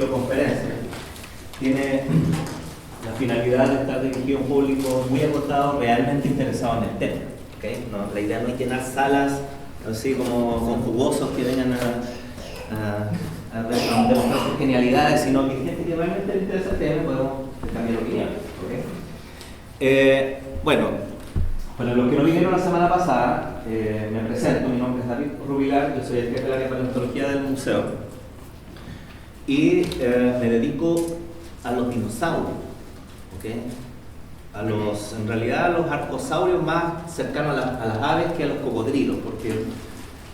cicloconferencia tiene la finalidad de estar dirigido a un público muy acotado, realmente interesado en el tema. ¿Okay? No, la idea no es llenar salas así como con jugosos que vengan a demostrar sus genialidades, sino que gente que realmente le interesa el tema podemos cambiar opinión. ¿Okay? Bueno, para los que no vinieron la semana pasada, me presento, mi nombre es David Rubilar, yo soy el jefe de la paleontología del museo y me dedico a los dinosaurios, ¿okay? En realidad a los arcosaurios más cercanos a las aves que a los cocodrilos, porque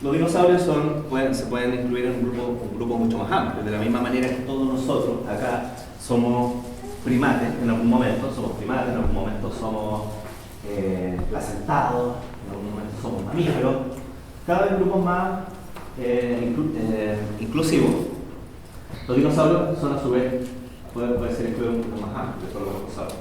los dinosaurios se pueden incluir en un grupo mucho más amplio, de la misma manera que todos nosotros acá somos primates en algún momento, en algún momento somos placentados, en algún momento somos mamíferos, cada vez grupos más inclusivos. Los dinosaurios son a su vez, puede ser incluido un poco más amplio de todos los dinosaurios.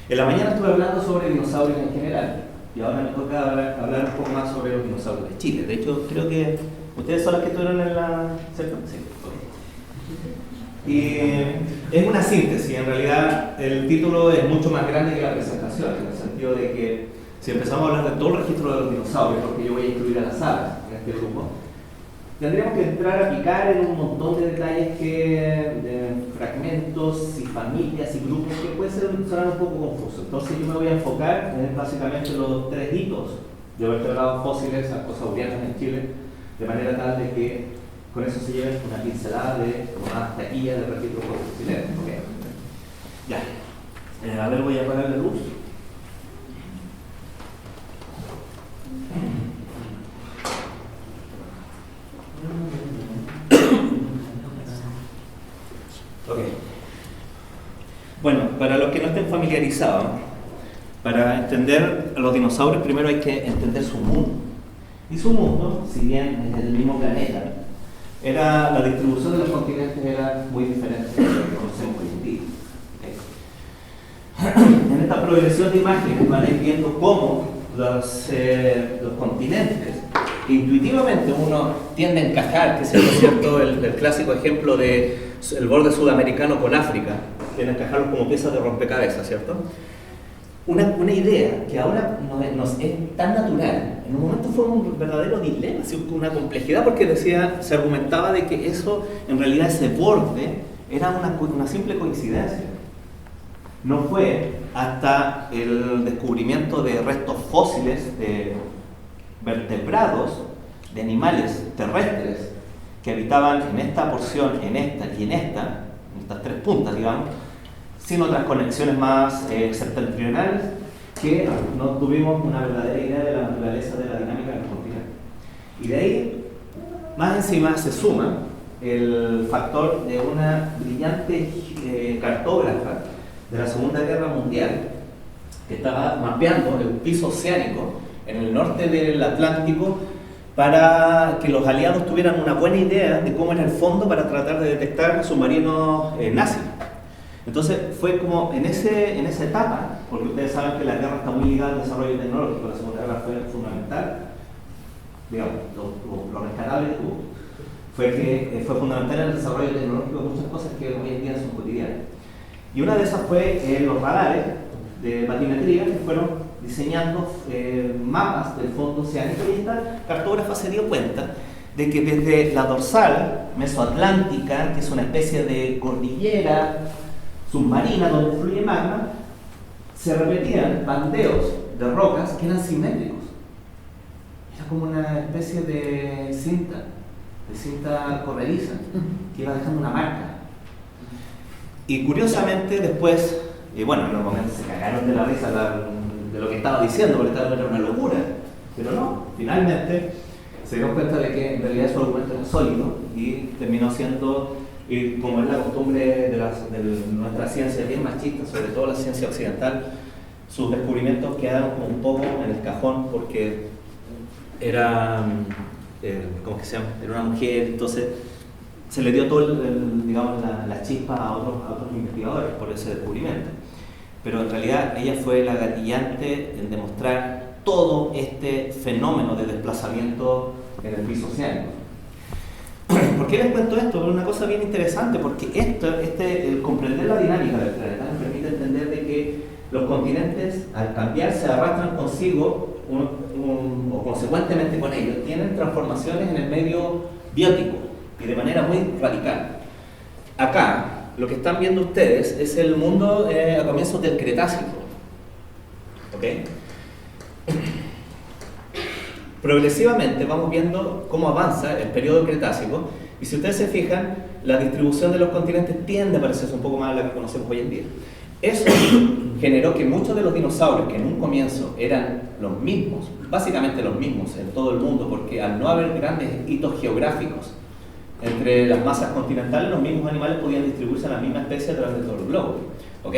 En la mañana estuve hablando sobre dinosaurios en general y ahora me toca hablar un poco más sobre los dinosaurios de Chile. De hecho, creo que ustedes son los que estuvieron en la... ¿Cierto? Sí, ok. Y es una síntesis, en realidad el título es mucho más grande que la presentación, en el sentido de que si empezamos a hablar de todo el registro de los dinosaurios, porque yo voy a incluir a las aves en este grupo, tendríamos que entrar a picar en un montón de detalles de fragmentos y familias y grupos que puede sonar un poco confuso. Entonces yo me voy a enfocar en básicamente los 3 hitos de vertebrados fósiles arcosaurianos en Chile, de manera tal de que con eso se lleven una pincelada de más taquilla de registro fósil. Okay. Ya. A ver, voy a apagar la luz. Okay. Bueno, para los que no estén familiarizados, para entender a los dinosaurios primero hay que entender su mundo. Y su mundo, si bien es el mismo planeta, la distribución de los continentes era muy diferente de lo que conocemos hoy en día. ¿Okay? En esta progresión de imágenes van a ir viendo cómo los continentes, que intuitivamente uno tiende a encajar, que es cierto, el clásico ejemplo de el borde sudamericano con África, tiende a encajarlos como piezas de rompecabezas, ¿cierto? Una idea que ahora nos es tan natural, en un momento fue un verdadero dilema, una complejidad, porque se argumentaba de que eso, en realidad ese borde, era una simple coincidencia. No fue hasta el descubrimiento de restos fósiles de vertebrados, de animales terrestres, que habitaban en esta porción, en esta y en estas 3 puntas, digamos, sin otras conexiones más septentrionales, que no tuvimos una verdadera idea de la naturaleza de la dinámica del continente. Y de ahí, más encima, se suma el factor de una brillante cartógrafa de la Segunda Guerra Mundial, que estaba mapeando el piso oceánico en el norte del Atlántico para que los aliados tuvieran una buena idea de cómo era el fondo para tratar de detectar submarinos nazis. Entonces fue como en esa etapa, porque ustedes saben que la guerra está muy ligada al desarrollo tecnológico, la Segunda Guerra fue fundamental, digamos, lo rescatable que tuvo, fue que fue fundamental en el desarrollo tecnológico de muchas cosas que hoy en día son cotidianas. Y una de esas fue los radares de batimetría que fueron diseñando mapas del fondo oceánico, y esta cartógrafa se dio cuenta de que desde la dorsal mesoatlántica, que es una especie de cordillera submarina donde fluye magma, se repetían bandeos de rocas que eran simétricos. Era como una especie de cinta corrediza que iba dejando una marca. Y curiosamente después, bueno, en los momentos se cagaron de la risa de lo que estaba diciendo, porque era una locura, pero no, finalmente se dieron cuenta de que en realidad su argumento era sólido y terminó siendo, y como es la costumbre de nuestra ciencia bien machista, sobre todo la ciencia occidental, sus descubrimientos quedaron como un poco en el cajón porque era, ¿cómo que se llama? Era una mujer, entonces se le dio todo digamos, la chispa a otros investigadores por ese descubrimiento. Pero en realidad ella fue la gatillante en demostrar todo este fenómeno de desplazamiento en el piso oceánico. ¿Por qué les cuento esto? Por una cosa bien interesante, porque el comprender la dinámica del planeta nos permite entender de que los continentes, al cambiar, se arrastran consigo, o consecuentemente con ellos, tienen transformaciones en el medio biótico, y de manera muy radical. Acá, lo que están viendo ustedes es el mundo a comienzos del Cretácico. ¿Ok? Progresivamente vamos viendo cómo avanza el periodo Cretácico, y si ustedes se fijan, la distribución de los continentes tiende a parecerse un poco más a la que conocemos hoy en día. Eso generó que muchos de los dinosaurios, que en un comienzo eran los mismos, básicamente los mismos en todo el mundo, porque al no haber grandes hitos geográficos entre las masas continentales, los mismos animales podían distribuirse a la misma especie a través de todo el globo. ¿Ok?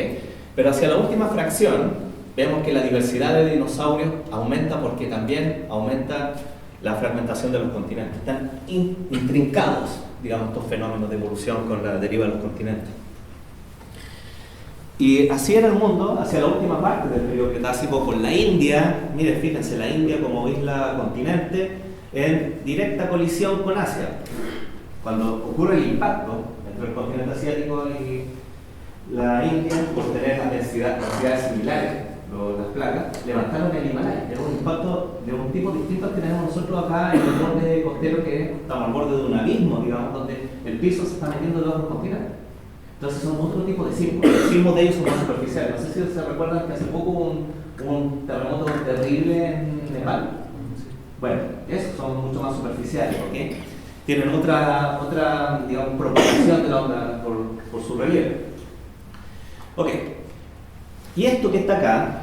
Pero hacia la última fracción, vemos que la diversidad de dinosaurios aumenta porque también aumenta la fragmentación de los continentes. Están intrincados, digamos, estos fenómenos de evolución con la deriva de los continentes. Y así era el mundo hacia la última parte del periodo Cretácico, con la India, miren, fíjense, la India como isla continente, en directa colisión con Asia. Cuando ocurre el impacto entre el continente asiático y la India, por tener las densidades similares, las placas, levantaron el Himalaya. Era un impacto de un tipo distinto al que tenemos nosotros acá en el borde costero, que estamos al borde de un abismo, digamos, donde el piso se está metiendo debajo del continente. Entonces son otro tipo de sismos. Los sismos de ellos son más superficiales. No sé si se recuerdan que hace poco hubo un terremoto terrible en Nepal. Bueno, esos son mucho más superficiales, ¿ok? Tienen otra digamos, propagación de la onda por su relieve. Ok. Y esto que está acá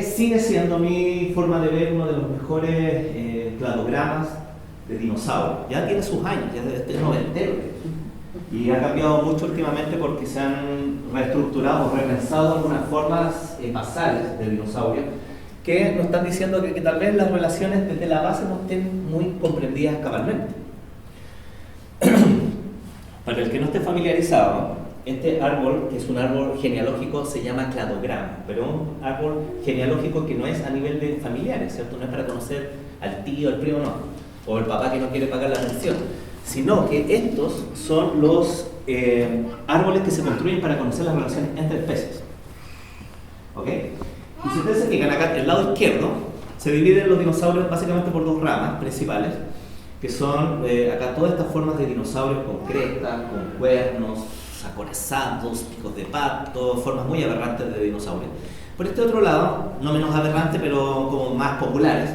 sigue siendo mi forma de ver uno de los mejores cladogramas de dinosaurios. Ya tiene sus años, ya es noventero. Y ha cambiado mucho últimamente porque se han reestructurado o repensado algunas formas basales del dinosaurio que nos están diciendo que tal vez las relaciones desde la base no estén muy comprendidas cabalmente. Para el que no esté familiarizado, este árbol, que es un árbol genealógico, se llama cladograma, pero un árbol genealógico que no es a nivel de familiares, ¿cierto? No es para conocer al tío, al primo, no, o el papá que no quiere pagar la pensión, sino que estos son los árboles que se construyen para conocer las relaciones entre especies. ¿Ok? Y si ustedes se fijan acá, el lado izquierdo, se dividen los dinosaurios básicamente por dos ramas principales, que son acá todas estas formas de dinosaurios con crestas, con cuernos, acorazados, picos de pato, formas muy aberrantes de dinosaurios. Por este otro lado, no menos aberrante, pero como más populares,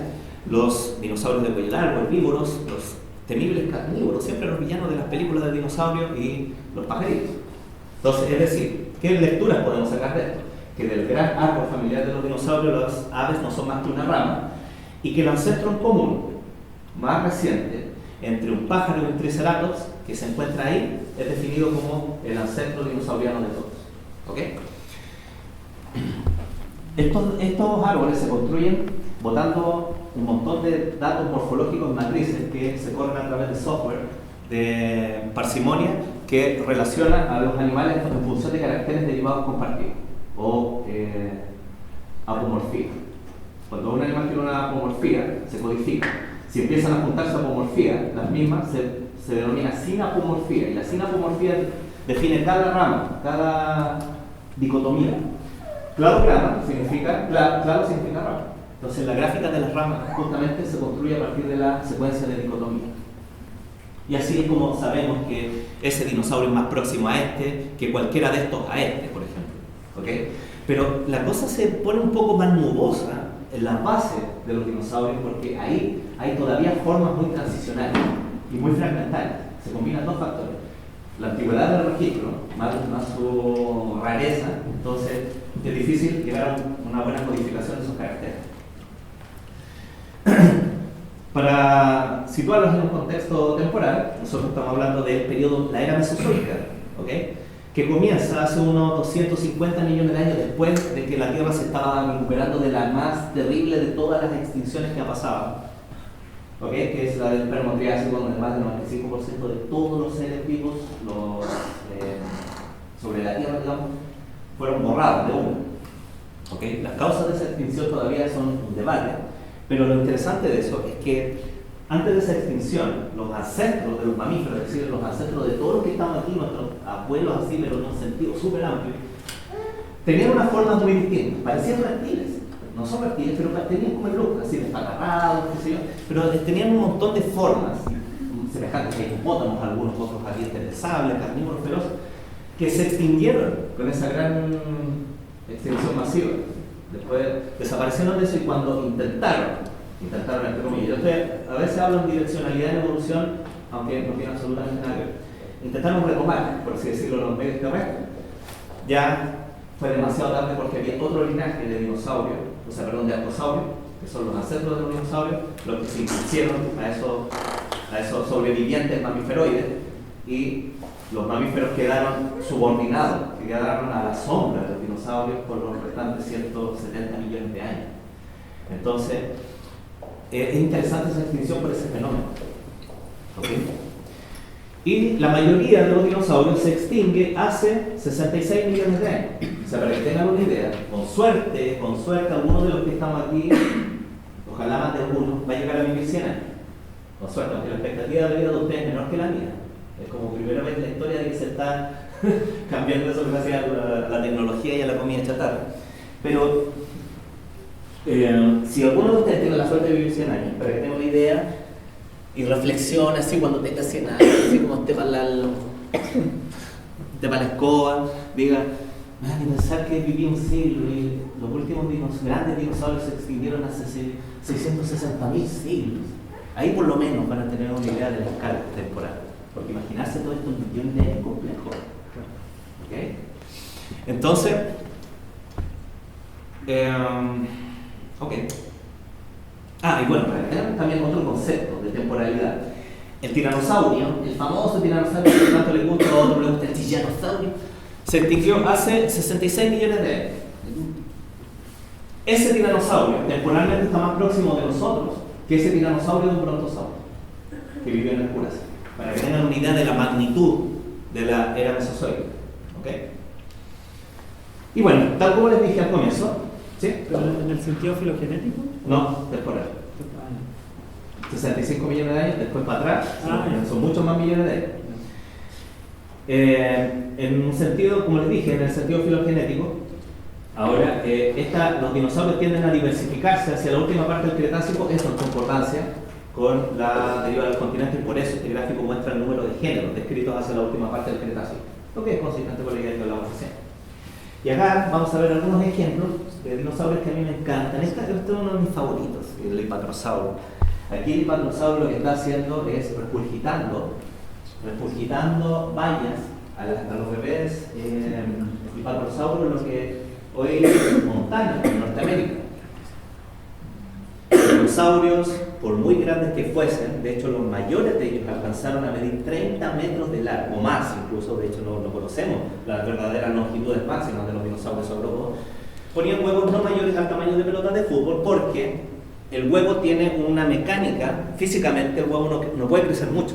los dinosaurios de cuello largo, herbívoros, los temibles carnívoros, siempre los villanos de las películas de dinosaurios, y los pajaritos. Entonces, es decir, ¿qué lecturas podemos sacar de esto? Que del gran árbol familiar de los dinosaurios, las aves no son más que una rama, y que el ancestro en común, más reciente, entre un pájaro y un triceratops, que se encuentra ahí, es definido como el ancestro dinosauriano de todos. ¿Ok? Estos árboles se construyen botando un montón de datos morfológicos, matrices que se corren a través de software de parsimonia que relaciona a los animales en función de caracteres derivados compartidos o apomorfía. Cuando un animal tiene una apomorfía, se codifica. Si empiezan a juntarse apomorfía, las mismas se denomina sinapomorfía, y la sinapomorfía define cada rama, cada dicotomía. Cladograma significa, claro significa rama. Entonces la gráfica de las ramas justamente se construye a partir de la secuencia de dicotomía. Y así es como sabemos que ese dinosaurio es más próximo a este que cualquiera de estos a este, por ejemplo. ¿Okay? Pero la cosa se pone un poco más nubosa en la base de los dinosaurios, porque ahí hay todavía formas muy transicionales y muy fragmentarias. Se combinan dos factores: la antigüedad del registro, más su rareza. Entonces es difícil llegar a una buena codificación de esos caracteres. Para situarlos en un contexto temporal, nosotros estamos hablando del periodo, la era mesozoica, ¿okay? Que comienza hace unos 250 millones de años después de que la Tierra se estaba recuperando de la más terrible de todas las extinciones que ha pasado, ¿okay? Que es la del Permo-Triásico, donde más del 95% de todos los seres vivos sobre la Tierra, digamos, fueron borrados de uno. ¿Okay? Las causas de esa extinción todavía son un debate, pero lo interesante de eso es que antes de esa extinción, los ancestros de los mamíferos, es decir, los ancestros de todos los que estamos aquí, nuestros abuelos así, pero en un sentido súper amplio, tenían unas formas muy distintas, parecían reptiles. No son reptiles, pero tenían como el look, así despatarrados, qué sé yo, pero tenían un montón de formas, semejantes a hipopótamos, algunos otros parientes de sable, carnívoros feroces, que se extinguieron con esa gran extinción masiva. Después desaparecieron de eso y cuando intentaron entre comillas, a veces hablo en direccionalidad en evolución, aunque no tiene absolutamente nada que ver, intentaron retomar, por así decirlo, los medios terrestres, ya fue demasiado tarde porque había otro linaje de dinosaurios, de arcosaurios, que son los ancestros de los dinosaurios, los que se impusieron a esos sobrevivientes mamíferoides, y los mamíferos quedaron subordinados, que quedaron a la sombra de los dinosaurios por los restantes 170 millones de años. Entonces, es interesante esa extinción por ese fenómeno. ¿Okay? Y la mayoría de los dinosaurios se extingue hace 66 millones de años. O sea, para que tengan una idea, con suerte, algunos de los que estamos aquí, ojalá más de algunos, va a llegar a vivir 100 años. Con suerte, aunque la expectativa de vida de ustedes es menor que la mía. Es como primera vez en la historia de que se está cambiando eso gracias a la tecnología y a la comida chatarra. Pero si alguno de ustedes tiene la suerte de vivir 100 años, para que tenga una idea y reflexione así cuando tenga 100 años, así como esté para la escoba, diga, hay que pensar que viví un siglo y los últimos grandes dinosaurios se extinguieron hace 660.000 siglos. Ahí por lo menos van a tener una idea de la escala temporal, porque imaginarse todo esto es un millón de complejo. ¿Okay? Entonces, ok. Y bueno, para tener también otro concepto de temporalidad. El tiranosaurio, el famoso tiranosaurio que tanto le gusta, a otro le gusta el tiranosaurio, se extinguió hace 66 millones de años. Ese tiranosaurio temporalmente está más próximo de nosotros que ese tiranosaurio de un brontosaurio que vivió en el Jurásico, para que tengan una idea de la magnitud de la era mesozoica. ¿Okay? Y bueno, tal como les dije al comienzo, ¿sí? ¿Pero en el sentido filogenético? No, temporal. 65 millones de años, después para atrás, son muchos más millones de años. En un sentido, como les dije, en el sentido filogenético, ahora, los dinosaurios tienden a diversificarse hacia la última parte del Cretácico, eso en concordancia con la deriva del continente, y por eso este gráfico muestra el número de géneros descritos hacia la última parte del Cretácico, lo que es consistente con la idea que hablamos recién. Y acá vamos a ver algunos ejemplos de dinosaurios que a mí me encantan. Este es uno de mis favoritos, el Hipatrosaurio. Aquí el Hipatrosaurio lo que está haciendo es regurgitando bayas a los bebés. El Hipatrosaurio es lo que hoy es Montana, en Norteamérica. Los dinosaurios, por muy grandes que fuesen, de hecho los mayores de ellos alcanzaron a medir 30 metros de largo, o más incluso, de hecho no conocemos las verdaderas longitudes máximas de los dinosaurios saurópodos, ponían huevos no mayores al tamaño de pelotas de fútbol porque el huevo tiene una mecánica, físicamente el huevo no puede crecer mucho.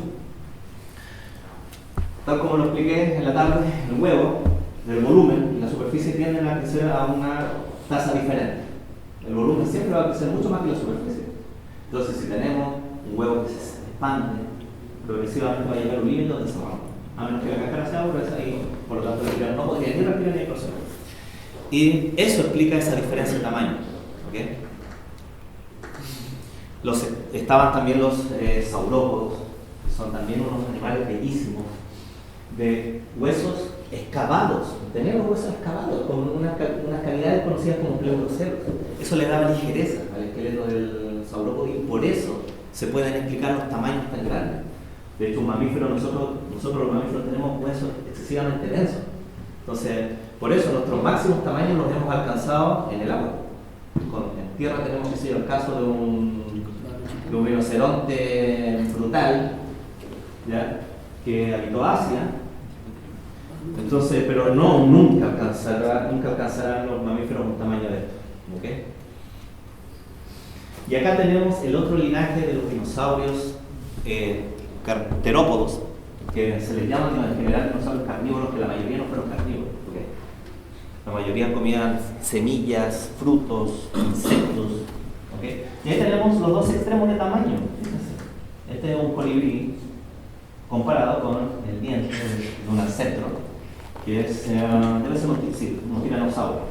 Tal como lo expliqué en la tarde, el huevo, el volumen y la superficie tienden a crecer a una tasa diferente. El volumen siempre va a crecer mucho más que la superficie. Entonces, si tenemos un huevo que se expande, progresivamente va a llegar a un límite donde se rompe. A menos que la cáscara sea gruesa y por lo tanto el criado no podría ni respirar ni proceder. Y eso explica esa diferencia de tamaño. ¿Okay? Estaban también los saurópodos, que son también unos animales bellísimos, de huesos excavados. Tenían los huesos excavados con unas cavidades conocidas como pleuroceros. Eso le daba ligereza al esqueleto del saurópodo y por eso se pueden explicar los tamaños tan grandes. De hecho, un mamífero, nosotros los mamíferos tenemos huesos excesivamente densos. Entonces, por eso nuestros máximos tamaños los hemos alcanzado en el agua. En tierra tenemos que ser el caso de un rinoceronte frutal, ¿ya? Que habitó Asia. Entonces, pero nunca alcanzarán los mamíferos un tamaño de esto. ¿Okay? Y acá tenemos el otro linaje de los dinosaurios terópodos, que se les llama en general dinosaurios carnívoros, que la mayoría no fueron carnívoros. ¿Okay? La mayoría comían semillas, frutos, insectos. ¿Okay? Y ahí tenemos los dos extremos de tamaño. Fíjense. Este es un colibrí comparado con el diente de un ancestro, que es, debe ser un tiranosaurio.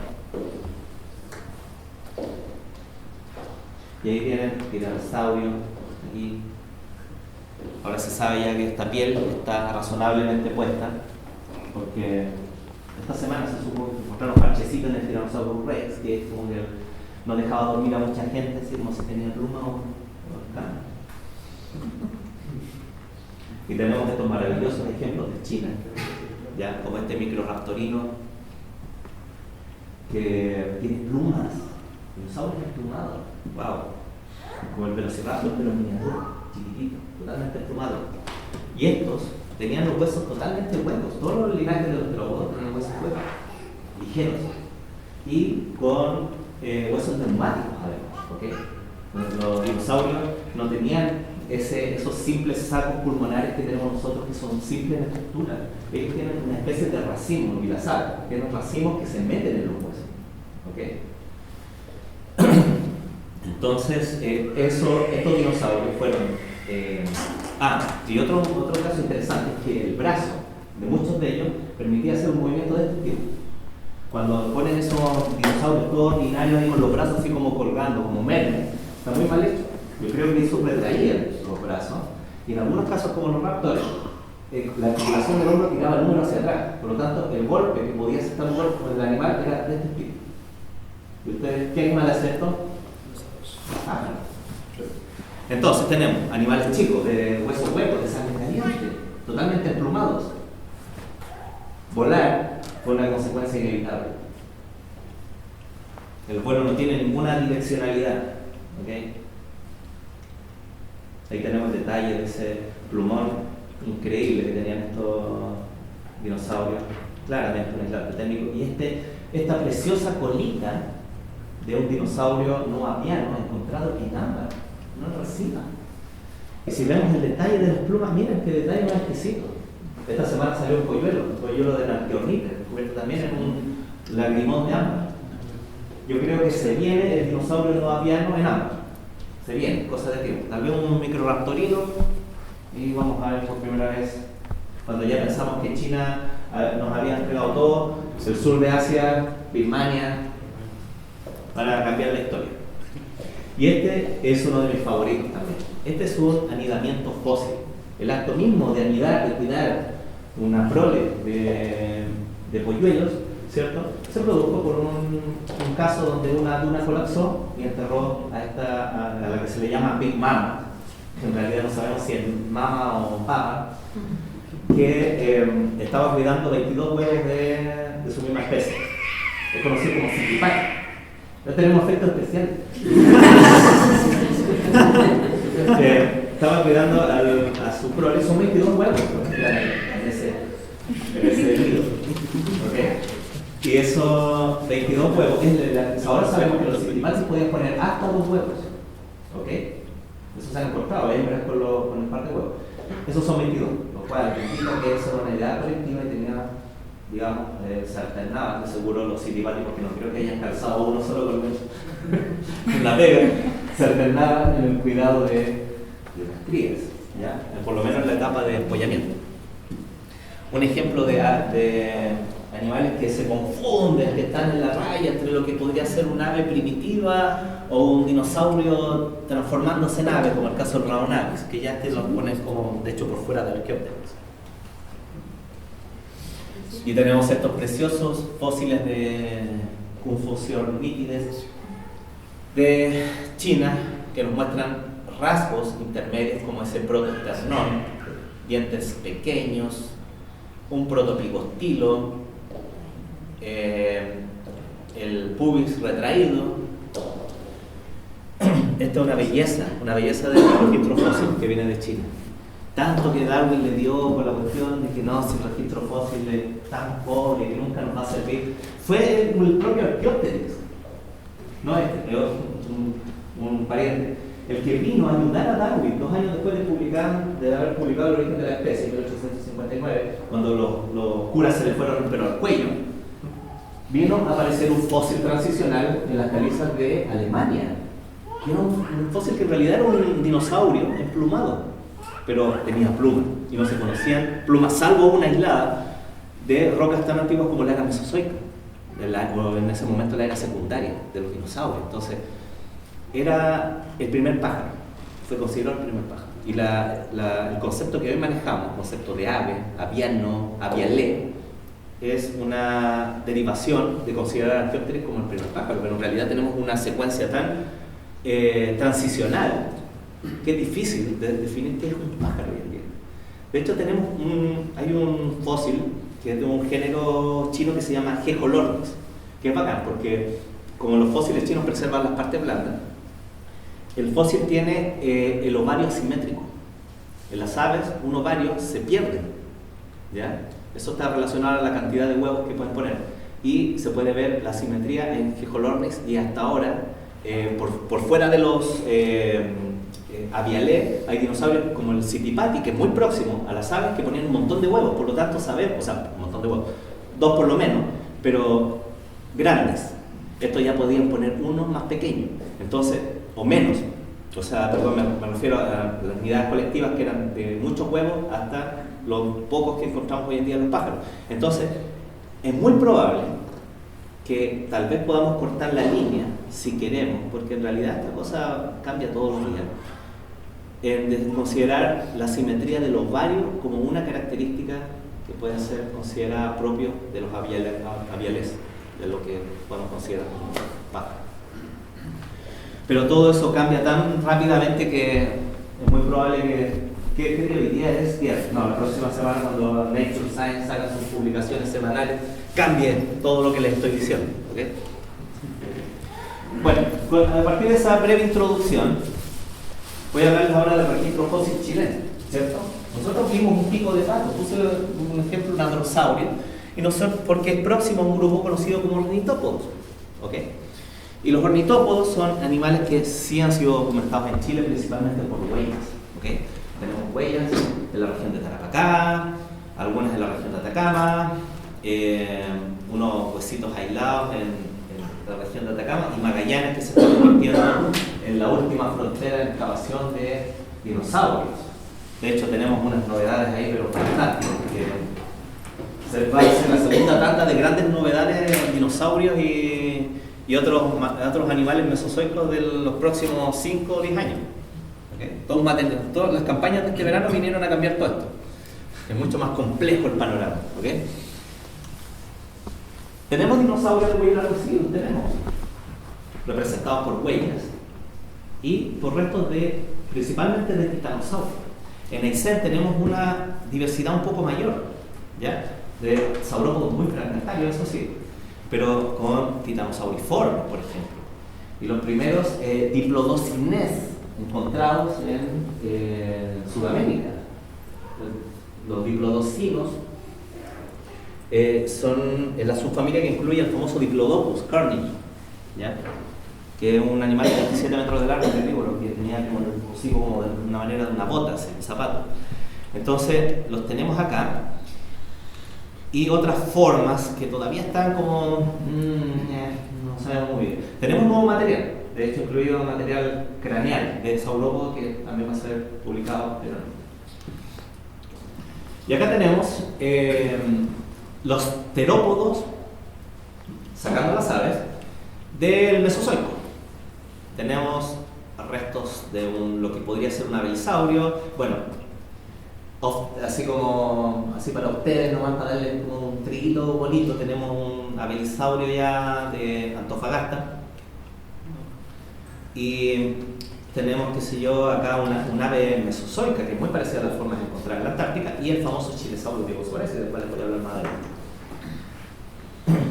Y ahí tienen tiranosaurio, aquí. Ahora se sabe ya que esta piel está razonablemente puesta, porque esta semana se supo que encontraron parchecitos en el tiranosaurio Rex, que es como que no dejaba dormir a mucha gente, así como si tenía pluma o cama. Y tenemos estos maravillosos ejemplos de China, ya como este microraptorino que tiene plumas, dinosaurios emplumados, wow, como el velociraptor pero miniatura, chiquitito, totalmente emplumado. Y estos tenían los huesos totalmente huecos, todos los linajes de los terópodos tenían huesos huecos, ligeros, y con huesos neumáticos además, ¿ok? Los dinosaurios no tenían esos simples sacos pulmonares que tenemos nosotros, que son simples en estructura. Ellos tienen una especie de racimo bilasal, tienen racimos que se meten en los huesos, ¿ok? Entonces, estos dinosaurios fueron... y otro caso interesante es que el brazo de muchos de ellos permitía hacer un movimiento de este tipo. Cuando ponen esos dinosaurios todos ordinarios ahí con los brazos así como colgando, como mermes, está muy mal hecho. Yo creo que eso retraía los brazos, y en algunos casos, como los raptores, la articulación del hombro tiraba el número hacia atrás, por lo tanto, el golpe que podía ser un golpe con el animal era de este tipo. ¿Y ustedes qué animal es esto? Entonces tenemos animales chicos, de huesos huecos, de sangre caliente, totalmente emplumados. Volar fue una consecuencia inevitable. El vuelo no tiene ninguna direccionalidad, ¿ok? Ahí tenemos el detalle de ese plumón increíble que tenían estos dinosaurios, claramente un aislante técnico. Y esta preciosa colita de un dinosaurio no apiano encontrado en ámbar, no en resina. Y si vemos el detalle de las plumas, miren qué detalle más exquisito. Esta semana salió un polluelo de Narqueornite, descubierto también en un lagrimón de ámbar. Yo creo que se viene el dinosaurio no apiano en ámbar. Se viene, cosa de tiempo. Tal vez un microraptorino, y vamos a ver por primera vez, cuando ya pensamos que China nos había entregado todo, el sur de Asia, Birmania, para cambiar la historia. Y este es uno de mis favoritos también. Este es un anidamiento fósil. El acto mismo de anidar, de cuidar una prole de polluelos, ¿cierto? Se produjo por un caso donde una duna colapsó y enterró a la que se le llama Big Mama. En realidad no sabemos si es mama o papa, que estaba cuidando 22 huevos de su misma especie. Es conocido como Citipac. No tenemos efectos especiales. Estaba cuidando a su prole, son 22 huevos en ese nido. ¿Okay? Y esos 22 huevos, ahora sabemos que los citimaxis podían poner hasta 2 huevos. ¿Ok? Eso se han encontrado, hembras con el par de huevos. Esos son 22, lo cual indica que eso era una edad colectiva y tenía, digamos, se alternaban, de seguro los citipáticos, que no creo que hayan calzado uno solo con la pega, se alternaban en el cuidado de las crías, ¿ya? Por lo menos en la etapa de empollamiento. Un ejemplo de animales que se confunden, que están en la raya entre lo que podría ser un ave primitiva o un dinosaurio transformándose en ave, como el caso del Rhodonapis, que ya te lo pones como, de hecho, por fuera del Archaeopteryx. Y tenemos estos preciosos fósiles de Confuciornitides de China, que nos muestran rasgos intermedios como ese protosternón, dientes pequeños, un protopigostilo, el pubis retraído. Esta es una belleza del registro fósil que viene de China. Tanto que Darwin le dio por la cuestión de que no, si el registro fósil es tan pobre que nunca nos va a servir, fue el propio Archaeopteryx, no es un pariente, el que vino a ayudar a Darwin 2 años después de haber publicado El origen de la especie, en 1859, cuando los curas se le fueron pero al cuello, vino a aparecer un fósil transicional en las calizas de Alemania, que era un fósil que en realidad era un dinosaurio emplumado. pero tenía plumas, y no se conocían plumas, salvo una aislada de rocas tan antiguas como la era mesozoica, o en ese momento la era secundaria de los dinosaurios. Entonces, era el primer pájaro, fue considerado el primer pájaro. Y el concepto que hoy manejamos, el concepto de ave, aviano, avialé, es una derivación de considerar a Archaeopteryx como el primer pájaro, pero en realidad tenemos una secuencia tan transicional que es difícil de definir qué es un pájaro hoy en día. De hecho, hay un fósil que es de un género chino que se llama Gejolornis, que es bacán porque como los fósiles chinos preservan las partes blandas, el fósil tiene el ovario asimétrico. En las aves, un ovario se pierde, ¿ya? Eso está relacionado a la cantidad de huevos que pueden poner. Y se puede ver la simetría en Gejolornis, y hasta ahora, por fuera de los avialé, hay dinosaurios como el Sitipati, que es muy próximo a las aves, que ponían un montón de huevos. Por lo tanto, sabemos, o sea, un montón de huevos, 2 por lo menos, pero grandes. Estos ya podían poner uno más pequeño, entonces, o menos. O sea, perdón, me refiero a las unidades colectivas que eran de muchos huevos hasta los pocos que encontramos hoy en día en los pájaros. Entonces, es muy probable que tal vez podamos cortar la línea, si queremos, porque en realidad esta cosa cambia todos los días, en considerar la simetría del ovario como una característica que puede ser considerada propio de los aviales, de lo que podemos considerar como pájaros. Pero todo eso cambia tan rápidamente que es muy probable que hoy día es viernes. No, la próxima semana, cuando Nature Science haga sus publicaciones semanales, cambie todo lo que les estoy diciendo, ¿okay? Bueno, a partir de esa breve introducción, voy a hablarles ahora del registro fósil chileno, ¿cierto? Nosotros vimos un pico de pato, puse un ejemplo, un androsaurio, y nosotros, porque es próximo a un grupo conocido como ornitópodos, ¿ok? Y los ornitópodos son animales que sí han sido documentados en Chile principalmente por huellas, ¿ok? Tenemos huellas en la región de Tarapacá, algunas en la región de Atacama, unos huesitos aislados en la región de Atacama, y Magallanes, que se está convirtiendo en la última frontera de excavación de dinosaurios. De hecho, tenemos unas novedades ahí, pero fantásticas, que se va a hacer la segunda tanda de grandes novedades de dinosaurios y otros animales mesozoicos de los próximos 5 o 10 años. ¿Okay? Todas las campañas de este verano vinieron a cambiar todo esto. Es mucho más complejo el panorama. ¿Okay? ¿Tenemos dinosaurios de cuello largo? Sí, los tenemos. Representados por huellas y por restos principalmente de titanosaurios. En Aysén tenemos una diversidad un poco mayor, ¿ya? De saurópodos muy fragmentarios, eso sí, pero con titanosauriformes, por ejemplo. Y los primeros diplodocines encontrados en Sudamérica. Los diplodocinos son la subfamilia que incluye el famoso Diplodocus carnivore, ¿ya? Que es un animal de 27 metros de largo, herbívoro, que tenía como el hocico como de una manera de una bota, así, un zapato. Entonces los tenemos acá, y otras formas que todavía están como no sabemos muy bien. Tenemos nuevo material, de hecho incluido material craneal de saurópodo que también va a ser publicado. Y acá tenemos los terópodos, sacando las aves, del Mesozoico. Tenemos restos de lo que podría ser un abelsaurio. Bueno, así para ustedes, nomás para darle como un triguito bonito, tenemos un abelsaurio ya de Antofagasta. Y tenemos, qué sé yo, acá un ave mesozoica que es muy parecida a las formas que encontrar en la Antártica, y el famoso chilesaurio que parece, del cual les voy a hablar más adelante.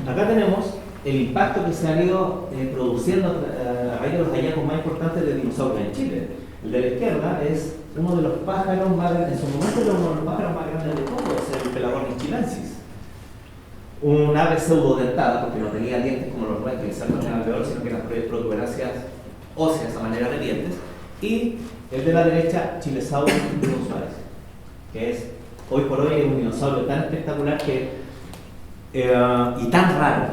Acá tenemos el impacto que se ha ido produciendo a raíz de los hallazgos más importantes de dinosaurios en Chile. El de la izquierda es uno de los pájaros más grandes, en su momento era uno de los pájaros más grandes de todos, el Pelagornis chilensis. Un ave pseudodentada, porque no tenía dientes como los nuestros, que se almacenan alrededor, sino que eran protuberancias óseas a manera de dientes. Y el de la derecha, Chilesaurus inusualis, que es hoy por hoy un dinosaurio tan espectacular y tan raro,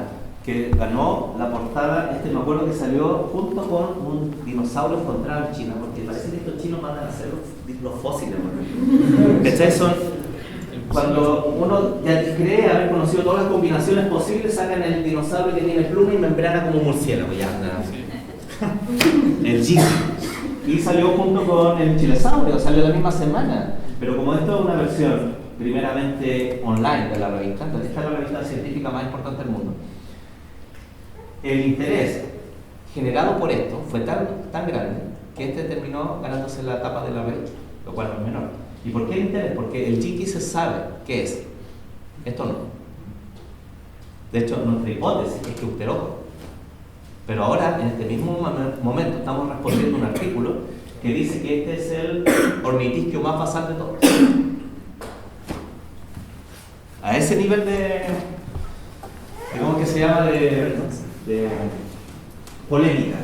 que ganó la portada, me acuerdo que salió junto con un dinosaurio encontrado en China, porque parece que estos chinos mandan a hacer los fósiles, ¿cachai? Son, cuando uno ya cree haber conocido todas las combinaciones posibles, sacan el dinosaurio que tiene pluma y membrana como murciélago, ya anda. El Jig. Y salió junto con el chilesaurio, salió la misma semana, pero como esto es una versión primeramente online de la revista, entonces esta es la revista científica más importante del mundo, el interés generado por esto fue tan grande que terminó ganándose la tapa de la revista, lo cual no es menor. ¿Y por qué el interés? Porque el Jiki se sabe qué es, esto no. De hecho, nuestra hipótesis es que es pterópodo. Pero ahora, en este mismo momento, estamos respondiendo un artículo que dice que este es el ornitisquio más basal de todos. A ese nivel de ¿cómo que se llama? De polémica.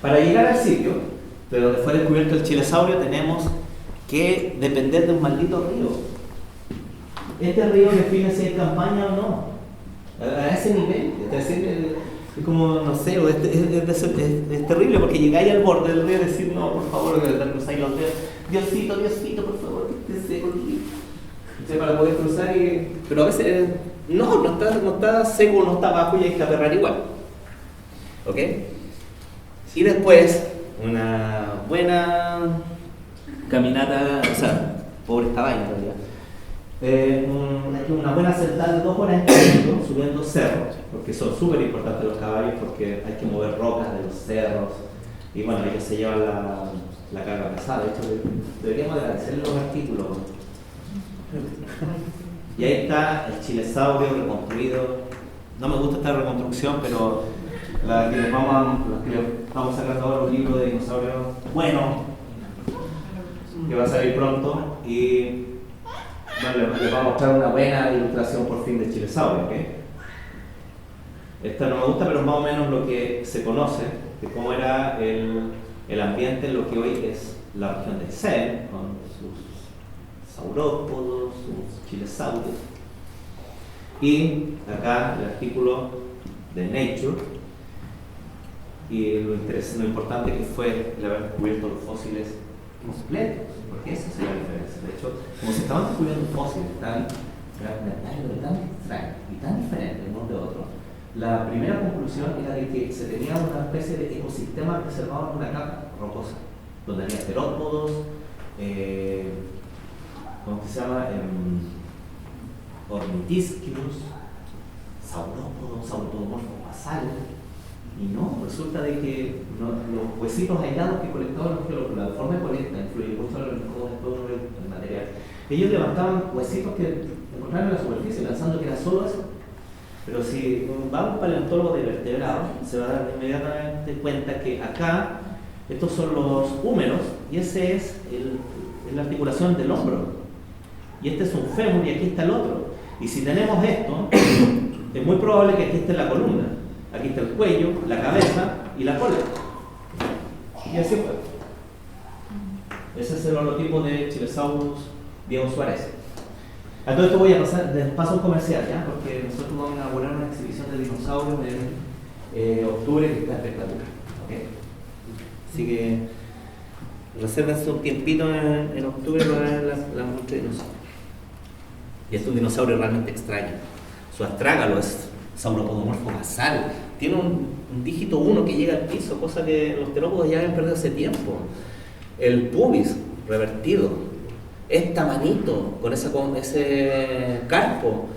Para llegar al sitio de donde fue descubierto el chilesaurio, tenemos que depender de un maldito río. Este río define si hay campaña o no. A ese nivel. Es como, no sé, es terrible porque llegáis al borde del río y decís, no, por favor, que cruzáis los dedos. Diosito, por favor, que esté seco aquí. Para poder cruzar pero a veces no está seco, no está bajo y hay que aperrar igual. ¿Ok? Y después, una buena caminata, o sea, pobre caballo en realidad. Una buena sentada de 2 horas subiendo cerros, porque son súper importantes los caballos porque hay que mover rocas de los cerros y bueno, ellos se llevan la carga pesada. De hecho, deberíamos agradecer los artículos. Y ahí está el chilesaurio reconstruido. No me gusta esta reconstrucción, pero la que les vamos sacando ahora un libro de dinosaurios bueno, que va a salir pronto y bueno, les voy a mostrar una buena ilustración por fin de chilesaurio, ¿ok? Esta no me gusta, pero es más o menos lo que se conoce de cómo era el ambiente en lo que hoy es la región del Zen, con sus saurópodos, sus chilesaurios. Y acá el artículo de Nature, y lo importante que fue el haber descubierto los fósiles completos, porque esa sería la diferencia. De hecho, como se estaban descubriendo fósiles tan extraños y tan diferentes unos de otros, la primera conclusión era de que se tenía una especie de ecosistema reservado en una capa rocosa, donde había terópodos, ¿cómo se llama? Ornitisquios, sauropodomorfos basales. Y no, resulta de que los huesitos aislados que colectaban los geólogos, la forma de colecta influye mucho en el material. Ellos levantaban huesitos que encontraron en la superficie pensando que era solo eso. Pero si va a un paleontólogo de vertebrados, se va a dar inmediatamente cuenta que acá estos son los húmeros y ese es la articulación del hombro. Y este es un fémur y aquí está el otro. Y si tenemos esto, es muy probable que aquí esté la columna. Aquí está el cuello, la cabeza y la cola. Y así fue. Ese es el holotipo de Chilesaurus Diego Suárez. A todo esto voy a pasar de paso comercial, ¿ya? Porque nosotros vamos a inaugurar una exhibición de dinosaurios en octubre que está espectacular. ¿Okay? Así que resérvense un tiempito en octubre para ver la muestra de dinosaurios. Y es un dinosaurio realmente extraño. Su astrágalo es sauropodomorfo basal. Tiene un dígito 1 que llega al piso, cosa que los terópodos ya habían perdido hace tiempo. El pubis revertido. Esta manito con ese carpo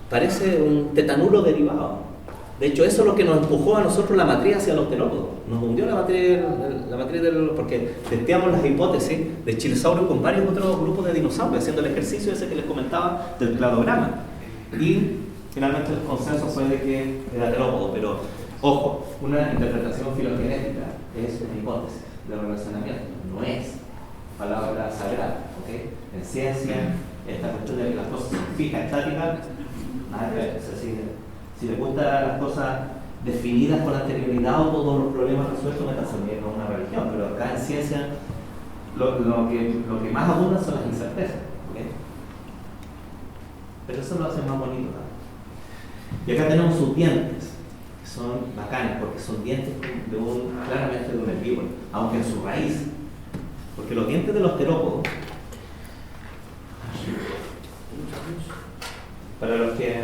parece un tetanuro derivado. De hecho, eso es lo que nos empujó a nosotros la matriz hacia los terópodos. Nos hundió la matriz porque testeamos las hipótesis de Chilesaurio con varios otros grupos de dinosaurios, haciendo el ejercicio ese que les comentaba del cladograma. Y finalmente el consenso fue de que era terópodo, pero ojo, una interpretación filogenética es una hipótesis de relacionamiento, no es palabra sagrada. ¿Okay? En ciencia, esta cuestión de que las cosas son fijas, estáticas, nada que ver. O sea, si les gustan las cosas definidas con anterioridad o todos los problemas resueltos, métanse en una religión, pero acá en ciencia lo que más abunda son las incertezas. ¿Okay? Pero eso lo hace más bonito, ¿no? Y acá tenemos sus dientes, que son bacanes, porque son dientes claramente de un herbívoro, aunque en su raíz. Porque los dientes de los terópodos, para los que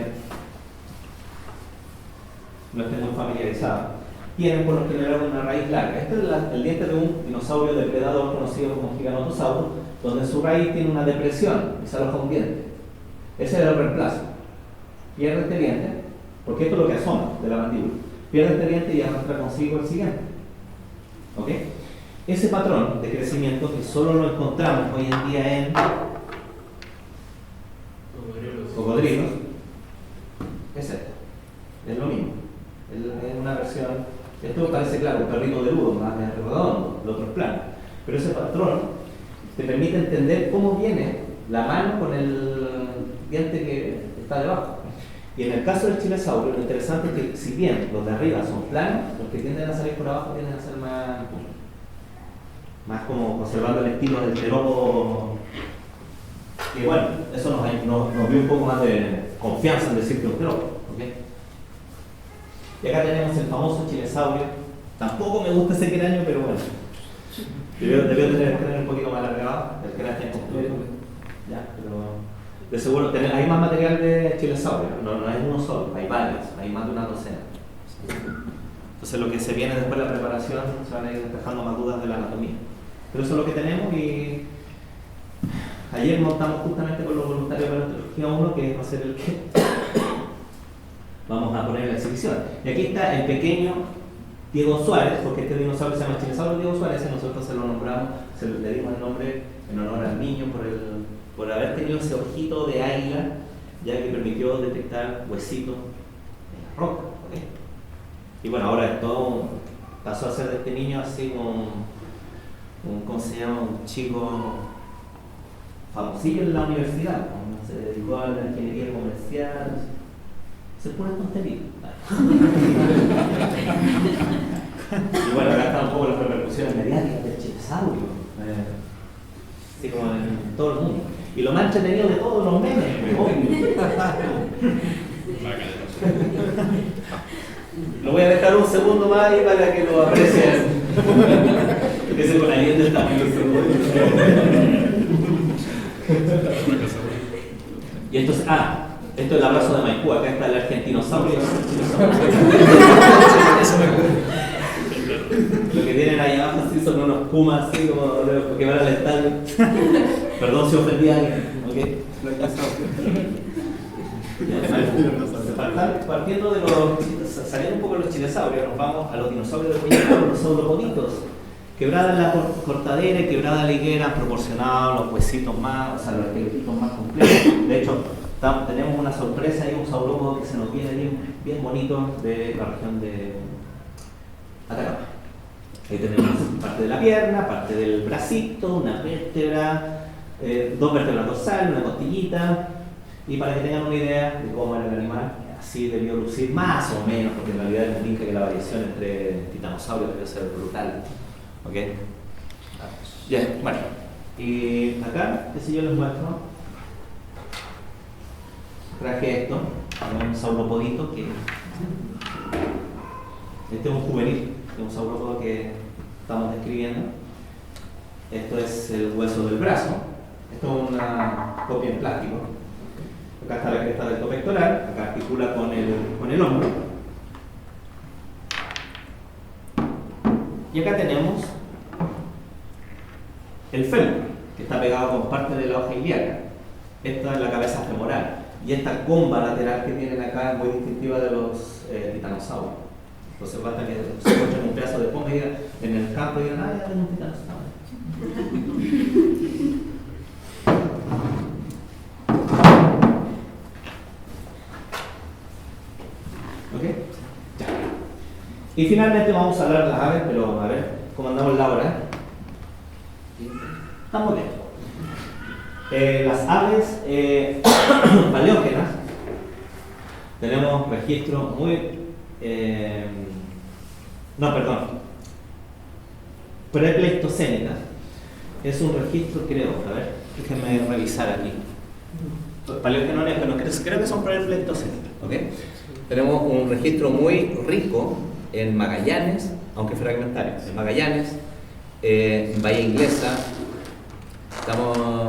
no estén muy familiarizados, tienen por lo general una raíz larga. Este es el diente de un dinosaurio depredador conocido como Giganotosaurus, donde su raíz tiene una depresión y se aloja un diente. Ese es el reemplazo. Pierde este diente, porque esto es lo que asoma de la mandíbula. Pierde este diente y arrastra consigo el siguiente. ¿Ok? Ese patrón de crecimiento que solo lo encontramos hoy en día en cocodrilos, es esto. Es lo mismo. Es una versión. Esto parece, claro, un perrito de ludo, más de redondo, el otro es plano. Pero ese patrón te permite entender cómo viene la mano con el diente que está debajo. Y en el caso del chilesaurio, lo interesante es que, si bien los de arriba son planos, los que tienden a salir por abajo tienden a ser más como conservando el estilo del terópodo. Y bueno, eso nos dio un poco más de confianza en decir que es un terópodo. ¿Okay? Y acá tenemos el famoso chilesaurio. Tampoco me gusta ese cráneo, pero bueno. Debió tener el cráneo un poquito más alargado, el cráneo completo. Ya, pero de seguro hay más material de chilesaurio, no es uno solo, hay varios, hay más de una docena. Entonces lo que se viene después de la preparación se van a ir despejando más dudas de la anatomía. Pero eso es lo que tenemos. Y ayer montamos justamente con los voluntarios de Paleontología 1, que va a ser el que vamos a poner en la exhibición. Y aquí está el pequeño Diego Suárez, porque este dinosaurio se llama Chilesaurio Diego Suárez, y nosotros se lo nombramos, le dimos el nombre en honor al niño por haber tenido ese ojito de águila, ya que permitió detectar huesitos en la roca. ¿Okay? Y bueno, ahora todo pasó a ser de este niño así ¿cómo se llama? Un chico famosillo en la universidad, se dedicó a la ingeniería comercial, se pone tontería. Y bueno, acá están un poco las repercusiones mediáticas del chilesaurio, así como en todo el mundo. Y lo más entretenido de todos los memes, obvio. Lo voy a dejar un segundo más ahí para que lo aprecien. Ese con alguien del tamaño. Y entonces, esto es el abrazo de Maipú. Acá está el argentinosaurio. Lo que tienen ahí abajo así son unos pumas así como que van al estadio. Perdón si ofendí a alguien. ¿Okay? Partiendo de saliendo un poco de los chilesaurios, nos vamos a los dinosaurios de Cuellar, los sauropoditos. Quebrada en la cortadera y quebrada en la higuera han proporcionado los huesitos más, o sea, los esqueletitos más completos. De hecho, tenemos una sorpresa ahí, un saurópodo que se nos viene bien bonito de la región de Atacama. Ahí tenemos parte de la pierna, parte del bracito, una vértebra, dos vértebras dorsales, una costillita. Y para que tengan una idea de cómo era el animal, así debió lucir más o menos, porque en realidad es un link que la variación entre titanosaurios debió ser brutal. ¿Ok? Ya, bueno. Y acá, si yo les muestro, traje esto, un sauropodito que este es un juvenil, es un saurópodo que estamos describiendo. Esto es el hueso del brazo, esto es una copia en plástico. Acá está la cresta del pectoral, acá articula con el hombro. Y acá tenemos el fémur, que está pegado con parte de la hoja ilíaca. Esta es la cabeza femoral. Y esta comba lateral que tienen acá es muy distintiva de los titanosaurios. Entonces basta que se encuentren un pedazo de pompa en el campo y digan, ya tengo un titanosaurio. ¿Ok? Ya. Y finalmente vamos a hablar de las aves, pero a ver cómo andamos la hora. Estamos bien. Las aves paleógenas, tenemos registros prepleistocénicas. Es un registro, creo, a ver, déjenme revisar aquí. Paleógenos, pero creo que son prepleistocénicas, ¿ok? tenemos un registro muy rico en Magallanes, aunque fragmentario, en Magallanes, en Bahía Inglesa.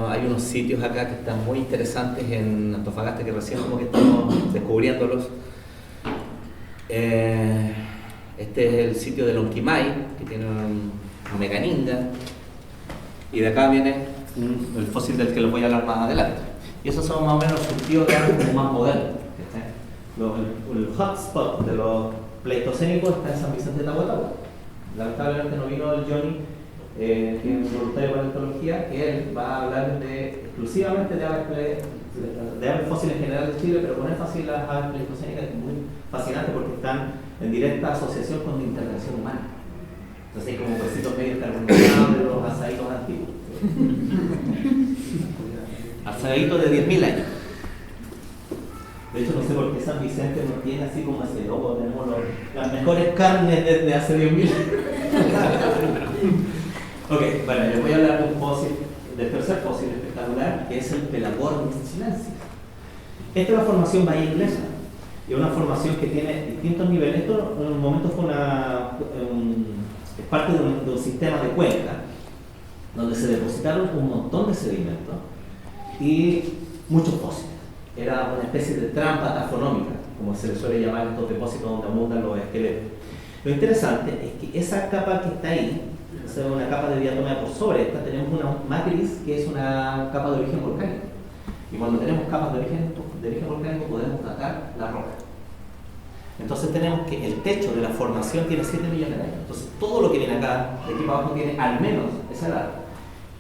Hay unos sitios acá que están muy interesantes en Antofagasta que recién como que estamos descubriéndolos. Este es el sitio de Lonquimay, que tiene una meganinga, y de acá viene el fósil del que les voy a hablar más adelante. Y esos son más o menos surtidos de árboles más modernos. El hotspot de los pleistocénicos está en San Vicente de Tahuatahua. Lamentablemente no vino el Johnny, que es un voluntario de paleontología, que él va a hablar exclusivamente de aves fósiles en general de Chile, pero con énfasis en las aves pleistocénicas, que es muy fascinante porque están en directa asociación con la intervención humana. Entonces hay como huesitos medios carbonizados de los asaditos antiguos. Asaditos de 10.000 años. De hecho, no sé por qué San Vicente no tiene así como ese logo. Tenemos las mejores carnes desde hace 10.000 años. Ok, bueno, les voy a hablar de un fósil, del tercer fósil espectacular, que es el Pelagornis chilensis. Esta es la formación Bahía Inglesa. Y es una formación que tiene distintos niveles. Esto en un momento fue es parte de un sistema de cuenca, donde se depositaron un montón de sedimentos y muchos fósiles. Era una especie de trampa tafonómica, como se le suele llamar estos depósitos donde abundan los esqueletos. Lo interesante es que esa capa que está ahí, o sea, una capa de diatomea por sobre esta, tenemos una matriz que es una capa de origen volcánico. Y cuando tenemos capas de origen volcánico podemos datar la roca. Entonces tenemos que el techo de la formación tiene 7 millones de años. Entonces todo lo que viene acá, de aquí para abajo, tiene al menos esa edad.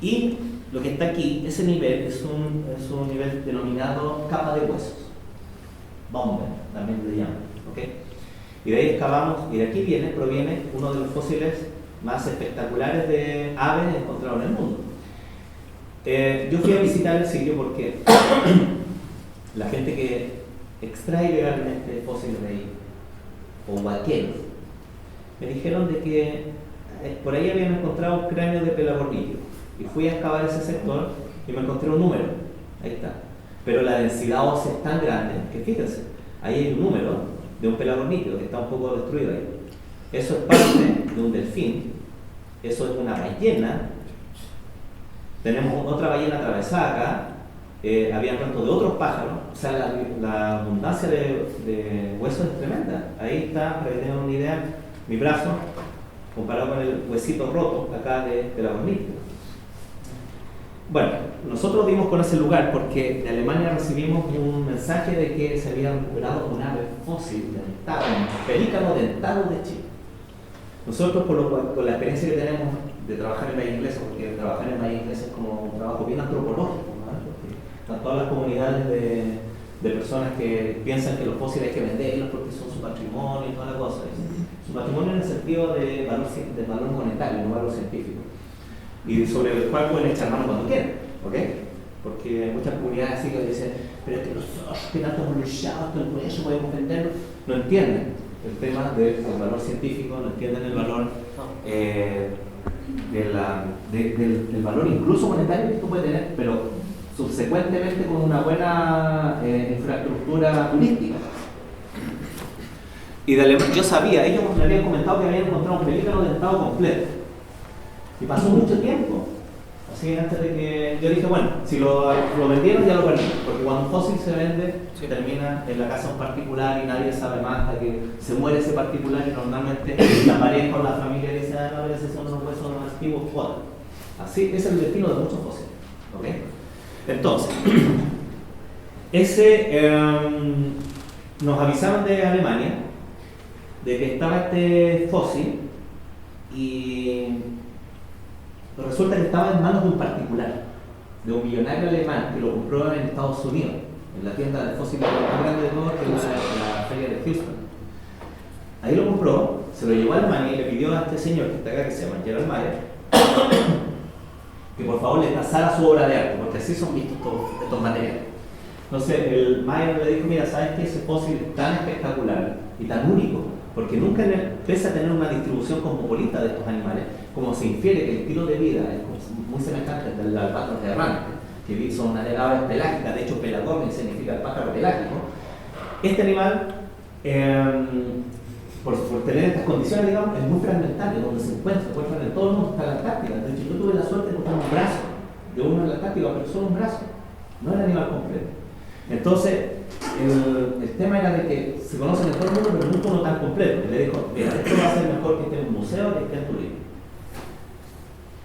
Y lo que está aquí, ese nivel, es un nivel denominado capa de huesos. Bomber, también le llaman. ¿Okay? Y de ahí excavamos, y de aquí proviene uno de los fósiles más espectaculares de aves encontrados en el mundo. Yo fui a visitar el sitio porque la gente que extrae legalmente fósiles de ahí, o vaqueros, me dijeron de que por ahí habían encontrado un cráneo de pelagornillo. Y fui a excavar ese sector y me encontré un número. Ahí está. Pero la densidad ósea es tan grande que fíjense, ahí hay un número de un pelagornillo que está un poco destruido ahí. Eso es parte de un delfín. Eso es una ballena. Tenemos otra ballena atravesada acá. Habían restos de otros pájaros. O sea, la abundancia de huesos es tremenda. Ahí está, para que tengan una idea, mi brazo comparado con el huesito roto acá de pelagornillo. Bueno, nosotros dimos con ese lugar porque de Alemania recibimos un mensaje de que se había recuperado un ave fósil dentado, un pelícano dentado de Chile. Nosotros, por la experiencia que tenemos de trabajar en Bahía Inglesa, porque trabajar en Bahía Inglesa es como un trabajo bien antropológico, ¿no? Porque están todas las comunidades de personas que piensan que los fósiles hay que venderlos porque son su patrimonio y toda la cosa. Su patrimonio en el sentido de valor monetario, no valor científico. Y sobre el cual pueden echar mano cuando quieran, ¿ok? Porque muchas comunidades así que dicen, pero es que nosotros que tanto hemos luchado hasta el hueso podemos venderlo, no entienden el tema del valor científico, no entienden el valor del valor incluso monetario que esto puede tener, pero subsecuentemente con una buena infraestructura turística. Y de Alemania, yo sabía, ellos me habían comentado que habían encontrado un pelícano dentado completo. Y pasó mucho tiempo. Así que antes de que yo dije, bueno, si lo vendieron ya lo perdí, porque cuando un fósil se vende, se termina en la casa de un particular y nadie sabe más hasta que se muere ese particular y normalmente la pareja o la familia dice, no, esos son unos huesos más antiguos, joder. Así es el destino de muchos fósiles. ¿Okay? Entonces, nos avisaron de Alemania de que estaba este fósil y resulta que estaba en manos de un particular, de un millonario alemán que lo compró en Estados Unidos, en la tienda de fósiles más grande de todo, que es la feria de Houston. Ahí lo compró, se lo llevó a Alemania y le pidió a este señor que está acá, que se llama Gerald Mayer, que por favor le pasara su obra de arte, porque así son vistos estos materiales. Entonces el Mayer le dijo, mira, ¿sabes que ese fósil es tan espectacular y tan único? Porque nunca, pese a tener una distribución cosmopolita de estos animales, como se infiere que el estilo de vida es muy semejante al del albatros errante, que son aves pelágicas, de hecho pelagornis significa el pájaro pelágico, este animal por tener estas condiciones, digamos, es muy fragmentario, donde se encuentran en todo el mundo, hasta la Antártida. De hecho, yo tuve la suerte de encontrar un brazo de uno en la Antártida, pero solo un brazo, no el animal completo. Entonces, el tema era de que se conocen en todo el mundo, pero nunca uno tan completo. Y le dijo, mira, esto va a ser mejor que esté en un museo que esté en tu libro.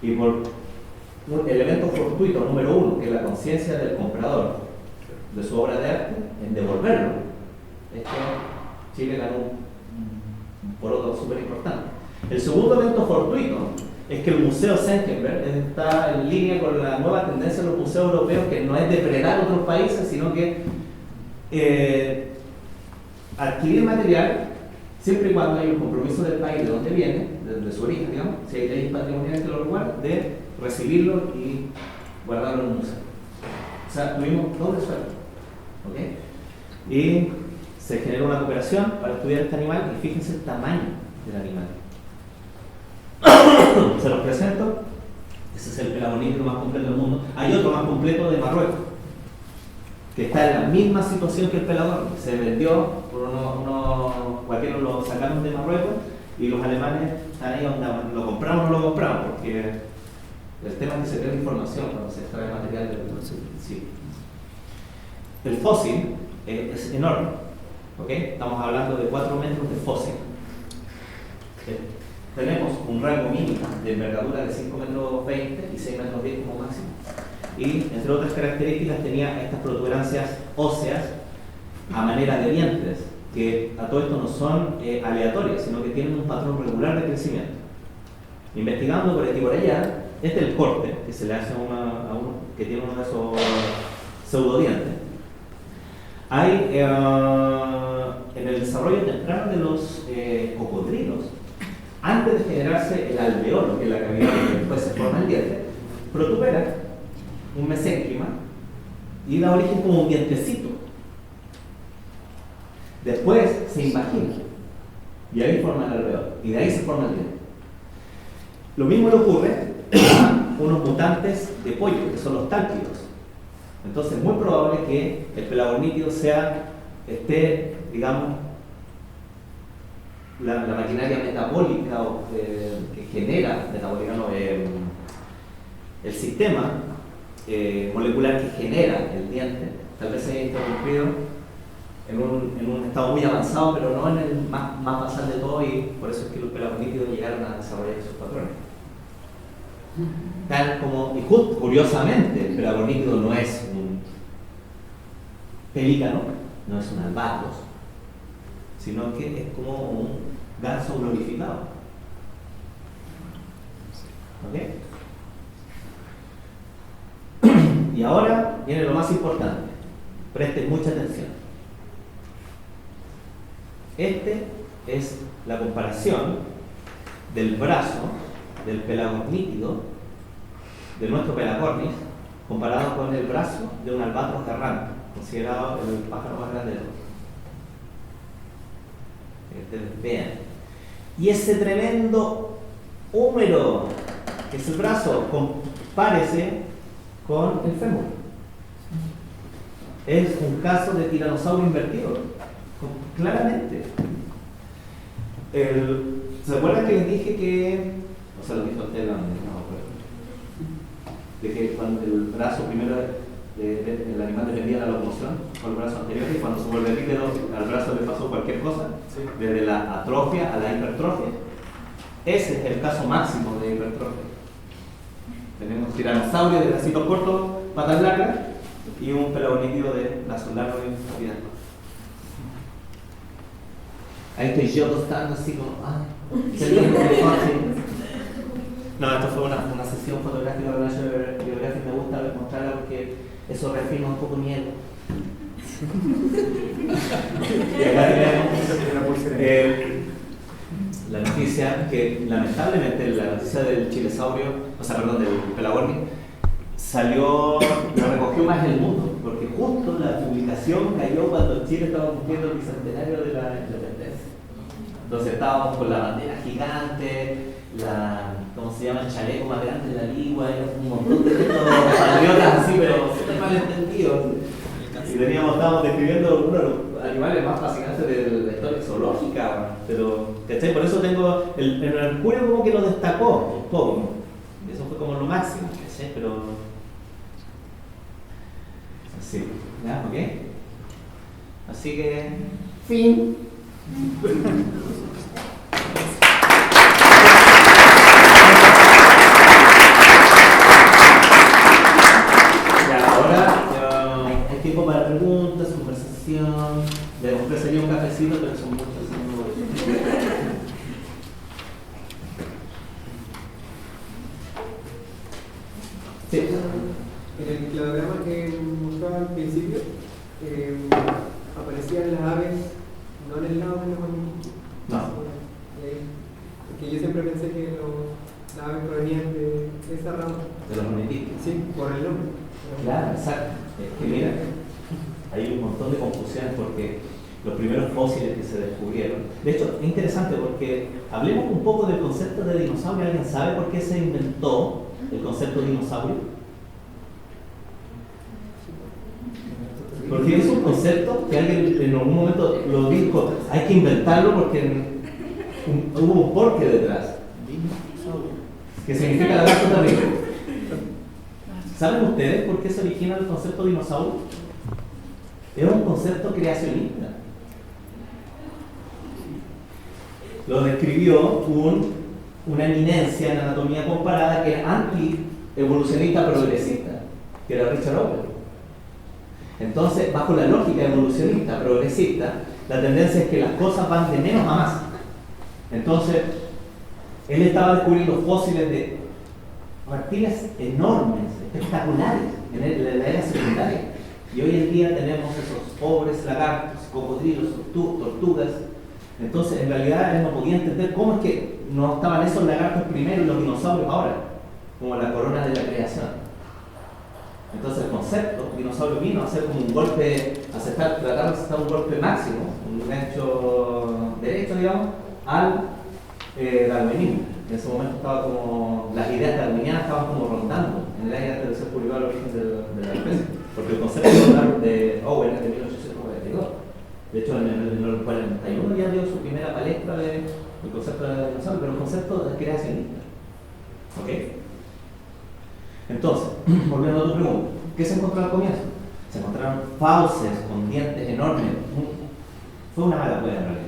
Y por un elemento fortuito número uno, que es la conciencia del comprador de su obra de arte, en devolverlo, es que Chile ganó un poroto súper importante. El segundo evento fortuito es que el Museo Senckenberg está en línea con la nueva tendencia de los museos europeos, que no es depredar otros países, sino que adquirir material siempre y cuando hay un compromiso del país de donde viene, de su origen, digamos, si hay leyes patrimoniales que lo recuerdan, de recibirlo y guardarlo en un museo. O sea, tuvimos doble suerte. ¿Okay? Y se generó una cooperación para estudiar este animal, y fíjense el tamaño del animal. Se los presento. Ese es el pelagonívoro más completo del mundo. Hay otro más completo de Marruecos, que está en la misma situación que el pelador. Se vendió por cualquiera lo sacaron de Marruecos, y los alemanes están ahí donde lo compramos o no lo compramos, porque el tema es que se pierde información cuando se extrae material del sí. El fósil es enorme, ¿okay? Estamos hablando de 4 metros de fósil. Tenemos un rango mínimo de envergadura de 5 metros 20 y 6 metros 10 como máximo. Y entre otras características tenía estas protuberancias óseas a manera de dientes, que a todo esto no son aleatorias, sino que tienen un patrón regular de crecimiento. Investigando por aquí y por allá, este es el corte que se le hace a uno que tiene uno de esos pseudodientes. Hay en el desarrollo temprano de los cocodrilos, antes de generarse el alveolo, que es la cavidad donde después se forma el diente, protubera un mesénquima y da origen como un dientecito. Después se invagina y ahí forma el alveolo, y de ahí se forma el diente. Lo mismo le ocurre a unos mutantes de pollo, que son los tálpidos. Entonces es muy probable que el pelagornítido esté, digamos, la maquinaria metabólica que genera, metabólica no, el sistema molecular que genera el diente, tal vez se haya interrumpido en un estado muy avanzado, pero no en el más basal de todo, y por eso es que los pelagornítidos llegaron a desarrollar esos patrones. Tal como, y curiosamente, el pelagornítido no es un pelícano, no es un albatros, sino que es como un ganso glorificado. ¿Ok? Y ahora viene lo más importante. Presten mucha atención. Este es la comparación del brazo del pelagornítido, de nuestro pelagornis, comparado con el brazo de un albatros errante, considerado el pájaro más grande de todos. Ustedes vean. Y ese tremendo húmero, que es el brazo, compárese con el fémur. Es un caso de tiranosaurio invertido, claramente. ¿Se acuerdan que les dije que, o sea, lo dijo usted, de que cuando el brazo primero el animal dependía de la locomoción con el brazo anterior, y cuando se vuelve bípedo al brazo le pasó cualquier cosa, sí, desde la atrofia a la hipertrofia? Ese es el caso máximo de hipertrofia. Tenemos tiranosaurio de bracitos cortos, patas largas, y un pelagornítido de brazos largos y patas cortas. Ahí estoy yo tostando así como, no, esto fue una sesión fotográfica de National Geographic. Me gusta mostrarla porque eso reafirma un poco miedo. Y acá tenemos la noticia que, lamentablemente, la noticia del chilesaurio, del pelagornis, lo recogió más el mundo, porque justo la publicación cayó cuando Chile estaba cumpliendo el bicentenario de la independencia. Entonces estábamos con la bandera gigante, ¿cómo se llama? El chaleco más grande de la ligua, un montón de patriotas así, pero súper mal entendidos. Y estábamos describiendo animales más fascinantes de la historia zoológica, pero, ¿cachai? Por eso tengo, el Mercurio como que lo destacó un poco, ¿no? Eso fue como lo máximo, ¿cachai? Pero, así, ¿ya? ¿Ok? Así que, fin. Tiempo para preguntas, conversación. Les ofrecería un cafecito, pero son muchos. Sí. En el cladograma que mostraba al principio, aparecían las aves no en el lado de los mamíferos. No. Porque yo siempre pensé que las aves provenían de esa rama. De los mamíferos. Sí, por el nombre. Claro, exacto. Es que mira, hay un montón de confusiones porque los primeros fósiles que se descubrieron. De hecho, es interesante porque hablemos un poco del concepto de dinosaurio. ¿Alguien sabe por qué se inventó el concepto de dinosaurio? Porque es un concepto que alguien en algún momento lo dijo, hay que inventarlo porque hubo un porqué detrás. Que significa lagarto terrible. ¿Saben ustedes por qué se origina el concepto de dinosaurio? Es un concepto creacionista. Lo describió una eminencia en anatomía comparada que era anti-evolucionista progresista, que era Richard Owen. Entonces, bajo la lógica evolucionista progresista, la tendencia es que las cosas van de menos a más. Entonces, él estaba descubriendo fósiles de reptiles enormes, espectaculares, en la era secundaria. Y hoy en día tenemos esos pobres lagartos, cocodrilos, tortugas. Entonces, en realidad, él no podía entender cómo es que no estaban esos lagartos primero y los dinosaurios ahora, como la corona de la creación. Entonces, el concepto dinosaurio vino a ser como un golpe, tratar de aceptar un golpe máximo, un hecho derecho, digamos, al darwinismo. En ese momento estaba como, las ideas darwinianas estaban como rondando en el aire antes de ser publicado el origen de la especie, porque el concepto de Owen es de 1842. De hecho, en el 41 ya dio su primera palestra del concepto de dinosaurio, pero el concepto es creacionista. ¿Ok? Entonces, volviendo a tu pregunta, ¿qué se encontró al comienzo? Se encontraron fauces con dientes enormes. Fue una mala cueva en realidad.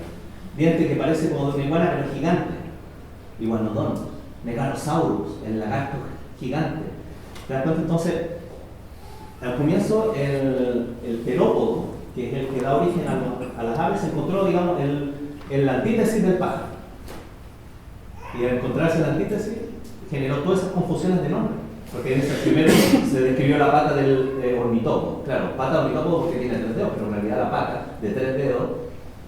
Dientes que parece como de una iguana, pero gigante. Iguanodon, Megalosaurus, el lagarto gigante. ¿Te das cuenta? Entonces, al comienzo, el terópodo, que es el que da origen a las aves, se encontró, digamos, en la antítesis del pájaro. Y al encontrarse en la antítesis, generó todas esas confusiones de nombre. Porque primero se describió la pata del ornitópodo. Claro, pata de ornitópodo porque tiene 3 dedos, pero en realidad la pata de 3 dedos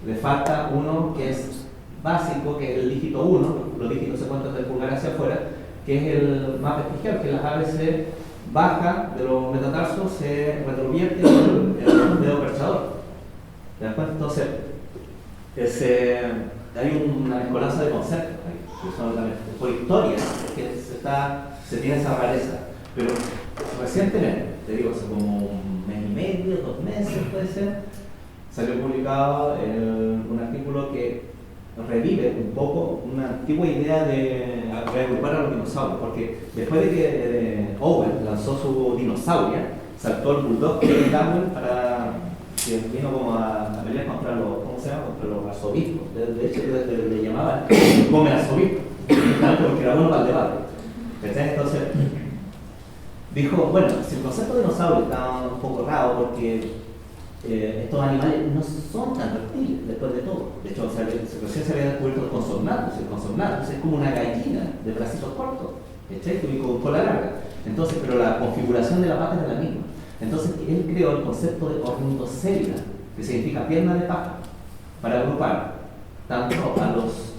le falta uno que es básico, que es el dígito 1, los dígitos se cuentan del pulgar hacia afuera, que es el más vestigial, que las aves se baja de los metatarsos, se retrovierte en el dedo perchador. ¿Te das cuenta? Entonces, hay una mezcolanza de conceptos ahí, que son por historia, que se tiene esa rareza. Pero recientemente, te digo, hace como un mes y medio, 2 meses puede ser, salió publicado un artículo que revive un poco una antigua idea de reagrupar a los dinosaurios, porque después de que Owen lanzó su dinosauria, saltó el bulldog de Darwin que vino como a pelear contra los, ¿cómo se llama? Contra los arzobispos. De hecho, le llamaban come arzobispo, porque era bueno para el debate. Entonces, dijo, bueno, si el concepto de dinosaurio está un poco raro porque estos animales no son tan reptiles después de todo. De hecho, recién se había descubierto el consognathus. El consognathus es como una gallina de bracitos cortos, y con cola larga. Entonces, pero la configuración de la pata era la misma. Entonces, él creó el concepto de ornitocélida, que significa pierna de pájaro, para agrupar tanto a los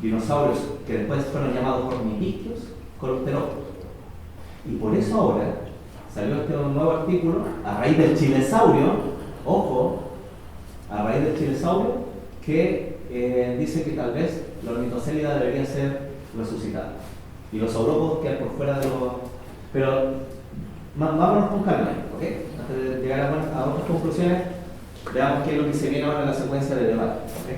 dinosaurios que después fueron llamados ornitisquios con los terópodos. Y por eso ahora salió este nuevo artículo a raíz del chilesaurio, ojo, a raíz del chilesaurio, que dice que tal vez la ornitocélida debería ser resucitada y los saurópodos quedan por fuera de los... Pero vámonos con calma, ¿ok? Antes de llegar a otras conclusiones, Veamos qué es lo que se viene ahora en la secuencia de debate. ¿Okay?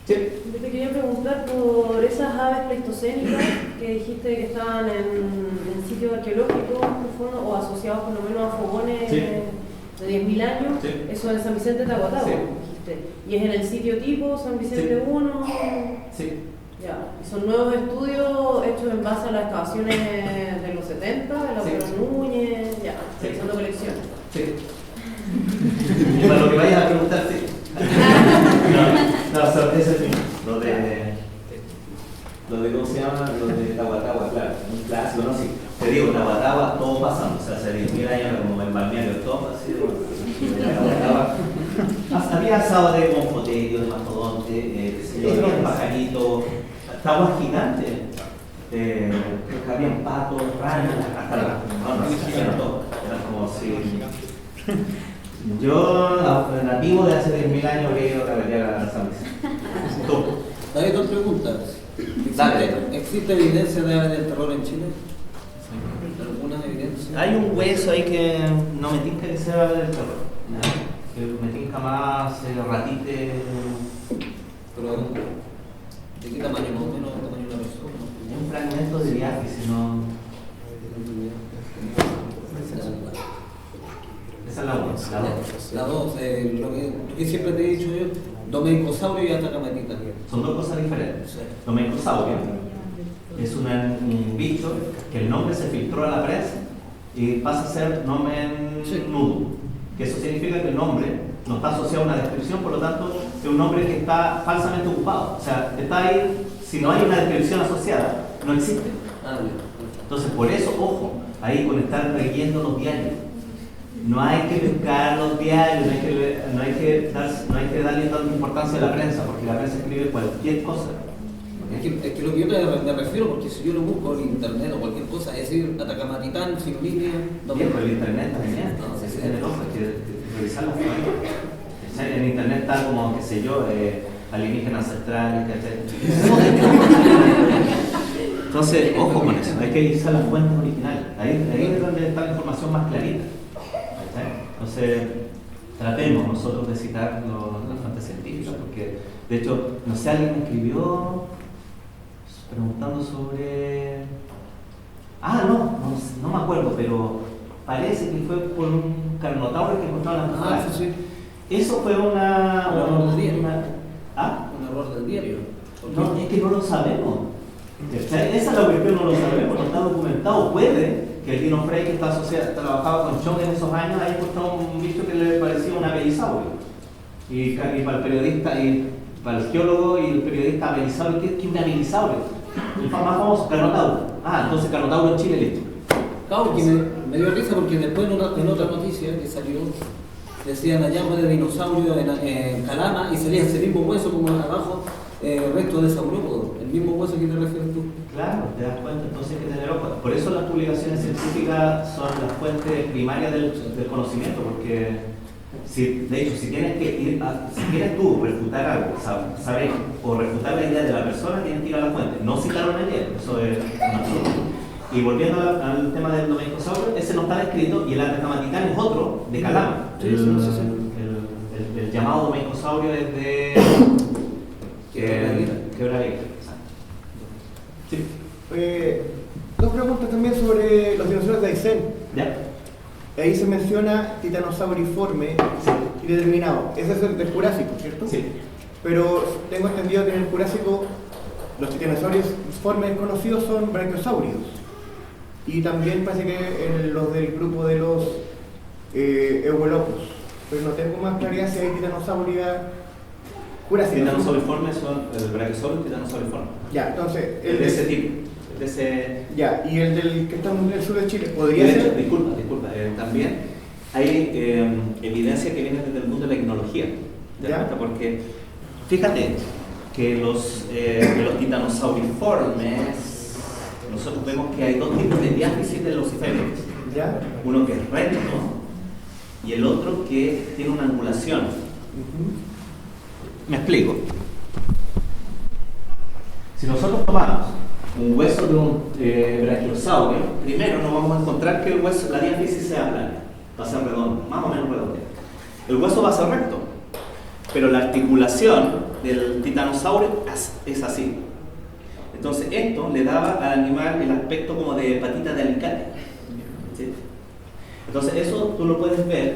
Sí. Yo te quería preguntar por esas aves pleistocénicas que dijiste que estaban en sitios arqueológicos en el fondo, o asociados por lo menos a fogones Sí. de 10.000 años. Sí. Eso en San Vicente de Tahuatahua, Sí. dijiste. ¿Y es en el sitio tipo San Vicente Sí. 1? Sí. Ya. ¿Y son nuevos estudios hechos en base a las excavaciones de los 70, de la Sí. Pedro Núñez? Ya, Sí. realizando colecciones. Sí. Y para lo que vayas a preguntar, sí. No, sorpresa es lo de ¿cómo se llama? Lo de Tahuatahua, claro, un clásico, no, sí. Te digo, Tahuatahua, todo pasando, o sea, hace 10.000 años como el balneario todo, así de Tahuatahua. Había asado de monfoterio, de mastodonte, había pajaritos, tahuas gigantes, habían patos, ranas, hasta no, todo, era como si... Yo, nativo de hace 10.000 años, habría ido a carretear a San Vicente. Tú. David, dos preguntas. Dale. ¿Existe evidencia de aves del terror en Chile? ¿Alguna evidencia? Hay un hueso ahí que no me tinca que sea del terror. Que me tinca más ratite. Pero, ¿de qué tamaño más o menos? ¿Tamaño de una persona? Un fragmento de viaje, si no. Esa es la una. La dos, lo que siempre te he dicho yo, domeicosaurio y atacamatita. Son dos cosas diferentes. Sí. Domeicosaurio es un bicho que el nombre se filtró a la prensa y pasa a ser nomen Sí. nudo. Que eso significa que el nombre no está asociado a una descripción, por lo tanto, es un nombre que está falsamente ocupado. O sea, está ahí, si no hay una descripción asociada, no existe. Ah, bien. Entonces, por eso, ojo, ahí con estar leyendo los diarios. No hay que pescar los diarios, no hay que darle tanta importancia a la prensa, porque la prensa escribe cualquier cosa. Es que lo que yo me refiero, porque si yo lo busco en internet o cualquier cosa, es decir, Atacamatitán, sin línea, Bien, pero el internet también, No, sí, sí. tiene cosas que revisar las fuentes. En internet está como, qué sé yo, alienígenas ancestrales, Entonces, ojo con eso, hay que irse a las fuentes originales. Ahí es donde está la información más clarita. Entonces, tratemos nosotros de citar las fuentes científicas, porque de hecho, no sé, alguien me escribió preguntando sobre... no me acuerdo, pero parece que fue por un carnotauro que encontraron las Ah, sí, sí. Eso fue Un error del diario. ¿Ah? Un error del diario. No, es que no lo sabemos. Esa es la cuestión, no lo sabemos, no está documentado. Puede que el Dino Frey, que trabajaba con Chong en esos años, haya encontrado un bicho que le parecía un abelisaurio. Y para el periodista, y para el geólogo y el periodista, abelisaurio, ¿qué es un abelisaurio? El más famoso, Carnotauro. Entonces Carnotauro en Chile, listo. Claro, que me dio risa porque después en otra noticia que salió, decían hallazgo de dinosaurio en Calama y salía ese mismo hueso como abajo, resto de saurópodo, el mismo hueso que te refieres tú. Claro, te das cuenta, entonces hay que tener ojo. Por eso las publicaciones científicas son las fuentes primarias del conocimiento, porque de hecho, si quieres tú refutar algo, saber o refutar la idea de la persona, tienes que ir a la fuente, no citarlo en el diario, eso es un absurdo. Y volviendo al tema del domeicosaurio, ese no está descrito y el Atacamatitán es otro, de Calama. Sí, El llamado domeicosaurio es de Quebradilla. Sí. Dos preguntas también sobre los dinosaurios de Aysén. ¿Ya? Ahí se menciona titanosauriforme y determinado. Ese es el del Jurásico, ¿cierto? Sí. Pero tengo entendido que en el Jurásico los titanosauriformes conocidos son brachiosaurios. Y también parece que en los del grupo de los Euolopus. Pero no tengo más claridad si hay titanosauria jurásica. Titanosauriformes son el brachiosaurio y titanosauriforme. Ya, entonces. El de ese tipo. De ese... Ya, y el del que está en el sur de Chile, ¿podría De hecho, ser? disculpa, también hay evidencia que viene desde el mundo de la tecnología. ¿Te das ¿Ya? cuenta? Porque fíjate que los titanosauriformes, nosotros vemos que hay dos tipos de diáfisis de los cefalópodos. ¿Ya? Uno que es recto y el otro que tiene una angulación. Me explico. Si nosotros tomamos un hueso de un brachiosaurio, primero nos vamos a encontrar que el hueso, la diáfisis sea plana. va a ser redondo, más o menos redondo. El hueso va a ser recto, pero la articulación del titanosaurio es así. Entonces esto le daba al animal el aspecto como de patita de alicate. ¿Sí? Entonces eso tú lo puedes ver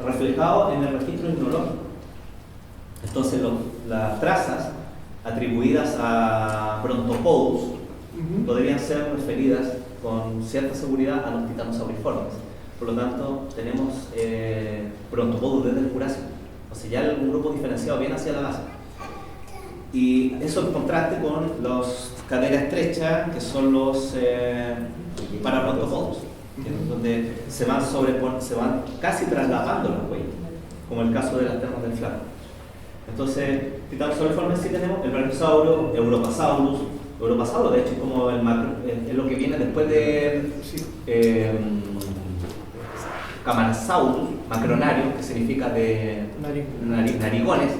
reflejado en el registro etnológico. Entonces las trazas atribuidas a Brontosaurus podrían ser referidas con cierta seguridad a los titanosauriformes. Por lo tanto, tenemos Brontosaurus desde el Jurásico. O sea, ya un grupo diferenciado bien hacia la base. Y eso en contraste con los cadera estrecha, que son los Parabrontosaurus, donde se van casi trasladando las huellas, como el caso de las termas del flanco. Entonces, titanosauriformes sí tenemos el Brachiosaurio, Europasaurus. Europasaurus, de hecho, es como es lo que viene después de Camarasaurus, macronario, que significa de narigones,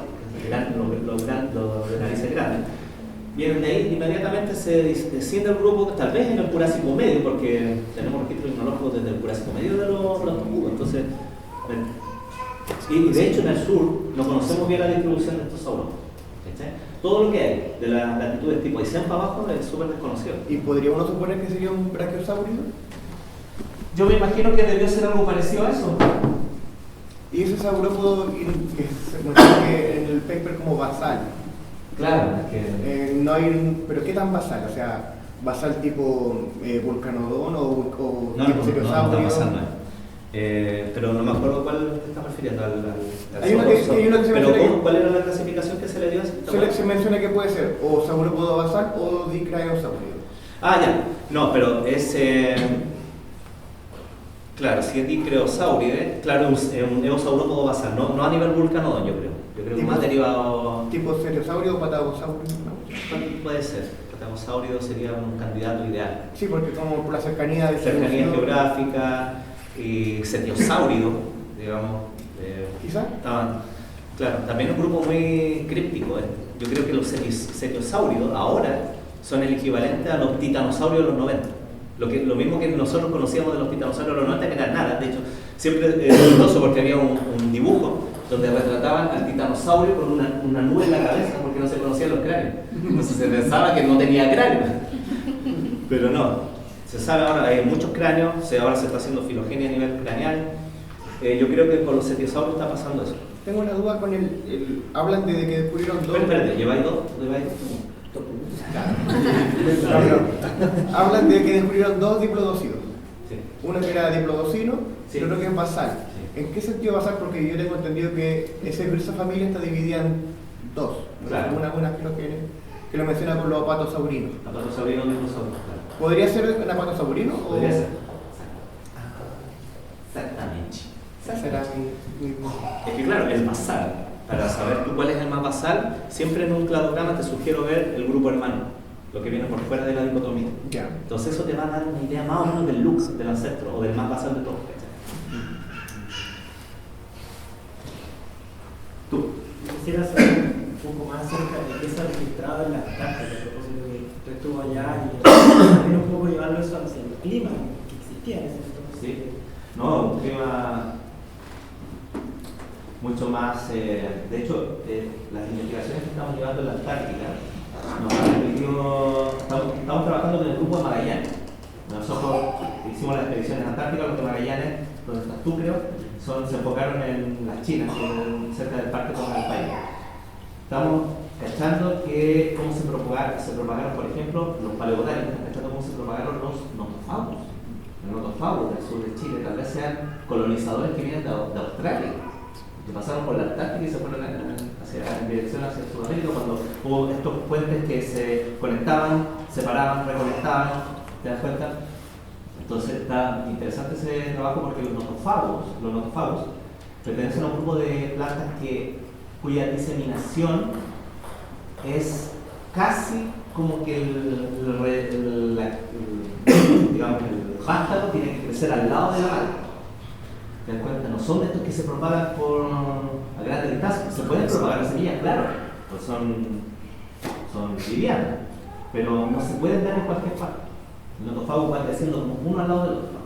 los de narices grandes. Vienen de ahí, inmediatamente se desciende el grupo, tal vez en el Jurásico medio, porque tenemos registros etnológicos desde el Jurásico medio de los Brontosaurus. Entonces, y de hecho en el sur no conocemos bien la distribución de estos sauropodos. Todo lo que hay de las latitudes tipo Aysén para abajo es súper desconocido. ¿Y podría uno suponer que sería un brachiosaurio? Yo me imagino que debió ser algo parecido a eso. Y ese saurópodo que se conoce en el paper como basal. Claro, es que... No hay pero ¿qué tan basal? O sea, basal tipo vulcanodón o tipo pterosaurio. No, basal no es. Pero no me acuerdo cuál te estás refiriendo al hay una que se menciona ¿cuál era la clasificación que se le dio? Se menciona que puede ser o saurópodo basal o dicraeosaurio. Ah, ya. No, pero es... claro, si es dicraeosaurio, claro, es un eosaurópodo basal, no a nivel vulcanodón, yo creo. Yo creo que más derivado... ¿Tipo pterosaurio o patagosaurio? No. Puede ser. Patagosaurio sería un candidato ideal. Sí, porque como por la cercanía de cercanía geográfica y cetiosáurido, digamos. ¿Quizá? Claro, también es un grupo muy críptico. Yo creo que los cetiosáuridos ahora son el equivalente a los titanosaurios de los 90. Lo mismo que nosotros conocíamos de los titanosaurios de los 90, que era nada. De hecho, siempre es curioso porque había un dibujo donde retrataban al titanosaurio con una nube en la cabeza porque no se conocían los cráneos. Entonces se pensaba que no tenía cráneo. Pero no. Se sabe ahora, hay muchos cráneos, ahora se está haciendo filogenia a nivel craneal. Yo creo que con los cetiosaurios está pasando eso. Tengo una duda con hablan de que descubrieron dos... Espérate, ¿lleváis dos? Hablan de que descubrieron dos diplodocidos. Sí. Uno que era diplodocino y Sí. otro que es basal. Sí. ¿En qué sentido basal? Porque yo tengo entendido que esa familia está dividida en dos. Claro. Una que lo menciona con los apatosaurinos. Apatosaurino, dinosaurio, claro. ¿Podría ser un apatosaurino? Podría ser. Exactamente. Será mi... Es que claro, el basal, para saber tú cuál es el más basal, siempre en un cladograma te sugiero ver el grupo hermano, lo que viene por fuera de la dicotomía. Ya. Entonces eso te va a dar una idea más o menos del look del ancestro o del más basal de todos. Tú. Quisiera saber un poco más acerca de qué se ha registrado en las cartas, a propósito de que usted estuvo allá y también un poco llevarlo eso hacia el clima que existía en ese entonces. Sí. No, un clima mucho más, de hecho, las investigaciones que estamos llevando en la Antártica nos han permitido, estamos trabajando con el grupo de Magallanes. Nosotros hicimos las expediciones antárticas, los de Magallanes, donde estás tú creo, se enfocaron en las chinas, cerca del Parque Tongalpaya. Estamos cachando que cómo se propagaron, por ejemplo, los paleobotánicos, cachando cómo se propagaron los notofagos. Los notofagos del sur de Chile tal vez sean colonizadores que vienen de Australia, que pasaron por la Antártica y se fueron en dirección hacia Sudamérica cuando hubo estos puentes que se conectaban, separaban, reconectaban. ¿Te das cuenta? Entonces está interesante ese trabajo porque los notofagos pertenecen a un grupo de plantas cuya diseminación es casi como que digamos, el pájaro tiene que crecer al lado de la madre. ¿Te das cuenta? No son de estos que se propagan a grandes distancias. Se pueden propagar las semillas, claro, pues son livianas, pero no se pueden dar en cualquier parte. El notofago va creciendo como uno al lado del otro.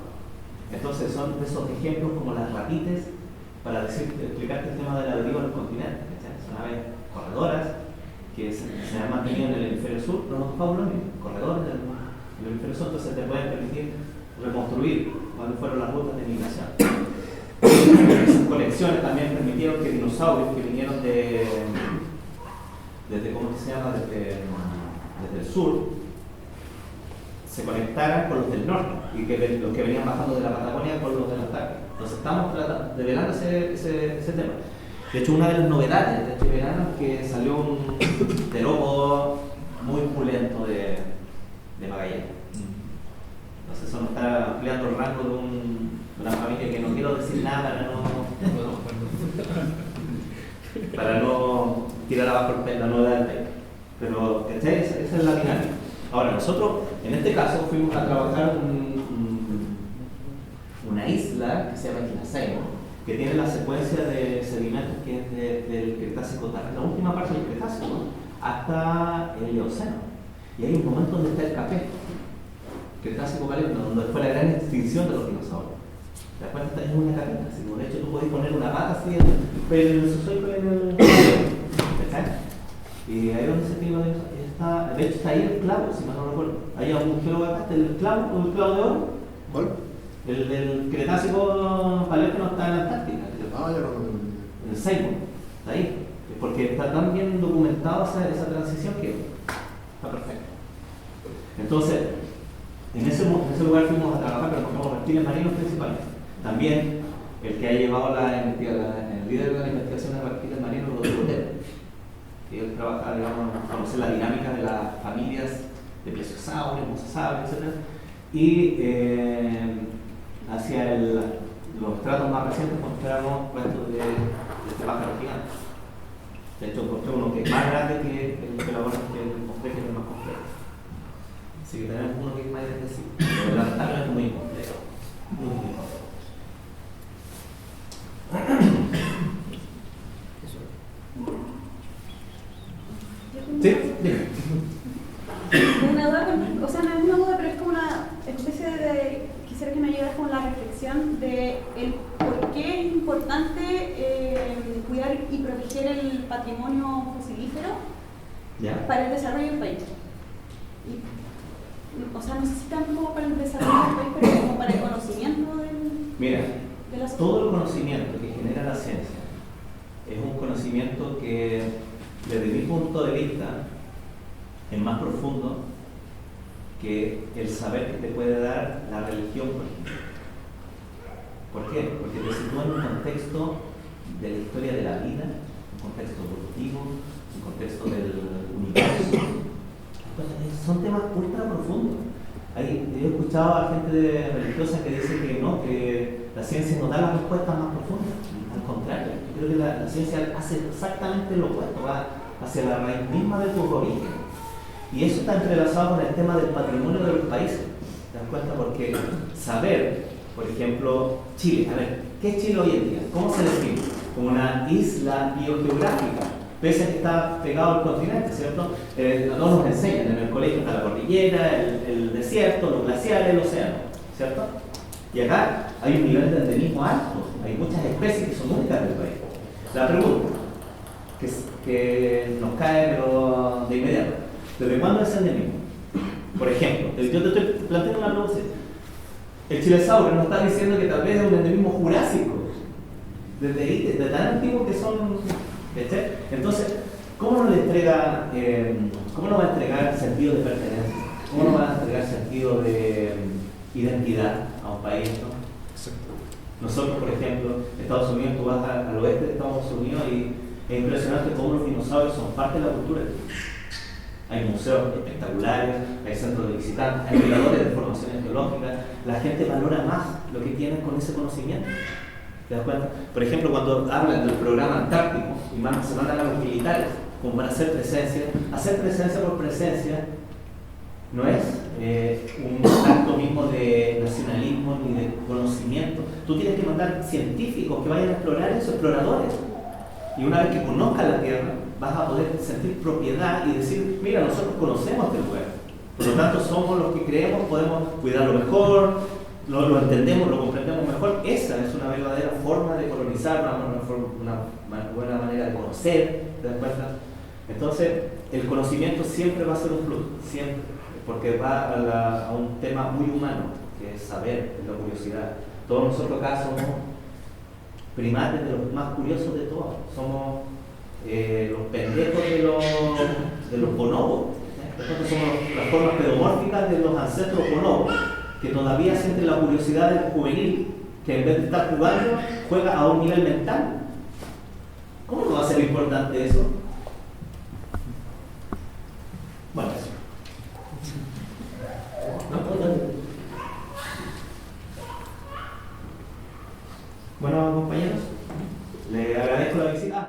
Entonces son de esos ejemplos como las ratites para explicarte el tema de la deriva en los continentes. Son aves corredoras que se han mantenido en el hemisferio sur, no nos fabulan, corredores del hemisferio sur, entonces te pueden permitir reconstruir cuáles fueron las rutas de migración. Esas conexiones también permitieron que dinosaurios que vinieron desde ¿cómo se llama? Desde el sur se conectaran con los del norte y que los que venían bajando de la Patagonia con los de la Antártida. Entonces estamos develando ese tema. De hecho, una de las novedades de este verano es que salió un terópodo muy pulento de Magallanes. Entonces eso nos está ampliando el rango de una familia que no quiero decir nada para no tirar abajo la novedad del país. Pero esa es la dinámica. Ahora, nosotros en este caso fuimos a trabajar una isla que se llama Isla Seymour, que tiene la secuencia de sedimentos que es del Cretácico tardío, la última parte del Cretácico, hasta el Eoceno. Y hay un momento donde está el café, Cretácico caliente, donde fue la gran extinción de los dinosaurios. ¿Te das cuenta? Es una capita, así, de hecho tú podés poner una pata así pero en el susoico en el... ¿Está? Y ahí donde se tiene está, de hecho está ahí el clavo, si mal no recuerdo. Hay un geólogo acá, el clavo o el clavo de oro. ¿Cuál? El del Cretácico paleógeno está en la Antártica. Ah, ya no. En el Seymour, está ahí. Porque está tan bien documentada esa transición que está perfecto. Entonces, en ese lugar fuimos a trabajar, pero cogemos reptiles marinos principalmente. También el que ha llevado el líder de la investigación de reptiles marinos, Rodrigo Otero, que él trabaja, digamos, conocer la dinámica de las familias de plesiosaurios, mosasaurios, etc. Y hacia los estratos más recientes encontramos restos de este pájaro gigante. De hecho, encontré uno que es más grande que el laboratorio que mostré, que es el más complejo. Así que tenemos uno que es más extensivo. Pero la tabla es muy complejo. Muy complejo. Sí, dime. Una duda, o sea, no es una duda, pero es como una especie de... Quisiera que me ayudas con la reflexión de el por qué es importante cuidar y proteger el patrimonio fosilífero para el desarrollo del país. O sea, no sé si tanto para el desarrollo del país, pero como para el conocimiento de la sociedad. Todo el conocimiento que genera la ciencia es un conocimiento que, desde mi punto de vista, es más profundo que el saber que te puede dar la religión, por ejemplo. ¿Por qué? Porque te sitúa en un contexto de la historia de la vida, un contexto evolutivo, un contexto del universo. Entonces, son temas ultra profundos. Yo he escuchado a gente religiosa que dice que no, que la ciencia no da las respuestas más profundas. Al contrario, yo creo que la ciencia hace exactamente lo opuesto, va hacia la raíz misma de tus orígenes. Y eso está entrelazado con el tema del patrimonio de los países. ¿Te das cuenta? Porque saber, por ejemplo, Chile, a ver, ¿qué es Chile hoy en día? ¿Cómo se define? Como una isla biogeográfica, pese a que está pegado al continente, ¿cierto? No nos enseñan, en el colegio está la cordillera, el desierto, los glaciares, el océano, ¿cierto? Y acá hay un nivel de endemismo alto, hay muchas especies que son únicas del país. La pregunta, que nos cae pero de inmediato, ¿desde cuándo es endemismo? Por ejemplo, yo te estoy planteando una pregunta. El chilesaurio nos está diciendo que tal vez es un endemismo jurásico, desde tan antiguo que son. Entonces, ¿cómo no va a entregar sentido de pertenencia? ¿Cómo no va a entregar sentido de identidad a un país? ¿No? Nosotros, por ejemplo, Estados Unidos, tú vas al oeste de Estados Unidos y es impresionante cómo los dinosaurios son parte de la cultura. Hay museos espectaculares, hay centros de visitantes, hay miradores de formaciones geológicas. La gente valora más lo que tienen con ese conocimiento. ¿Te das cuenta? Por ejemplo, cuando hablan del programa antártico y se mandan a los militares como para hacer presencia por presencia no es un acto mismo de nacionalismo ni de conocimiento. Tú tienes que mandar científicos que vayan a explorar esos exploradores. Y una vez que conozcas la Tierra, vas a poder sentir propiedad y decir, mira, nosotros conocemos este lugar. Por lo tanto, somos los que creemos, podemos cuidarlo mejor, lo entendemos, lo comprendemos. comprendemos mejor, esa es una verdadera forma de colonizar, una buena manera de conocer, ¿te das cuenta? Entonces, el conocimiento siempre va a ser un plus, siempre, porque va a un tema muy humano, que es saber, es la curiosidad. Todos nosotros acá somos primates de los más curiosos de todos, somos los pendejos de los bonobos. Entonces somos las formas pedomórficas de los ancestros bonobos, que todavía sienten la curiosidad del juvenil, que en vez de estar jugando, juega a un nivel mental. ¿Cómo no va a ser importante eso?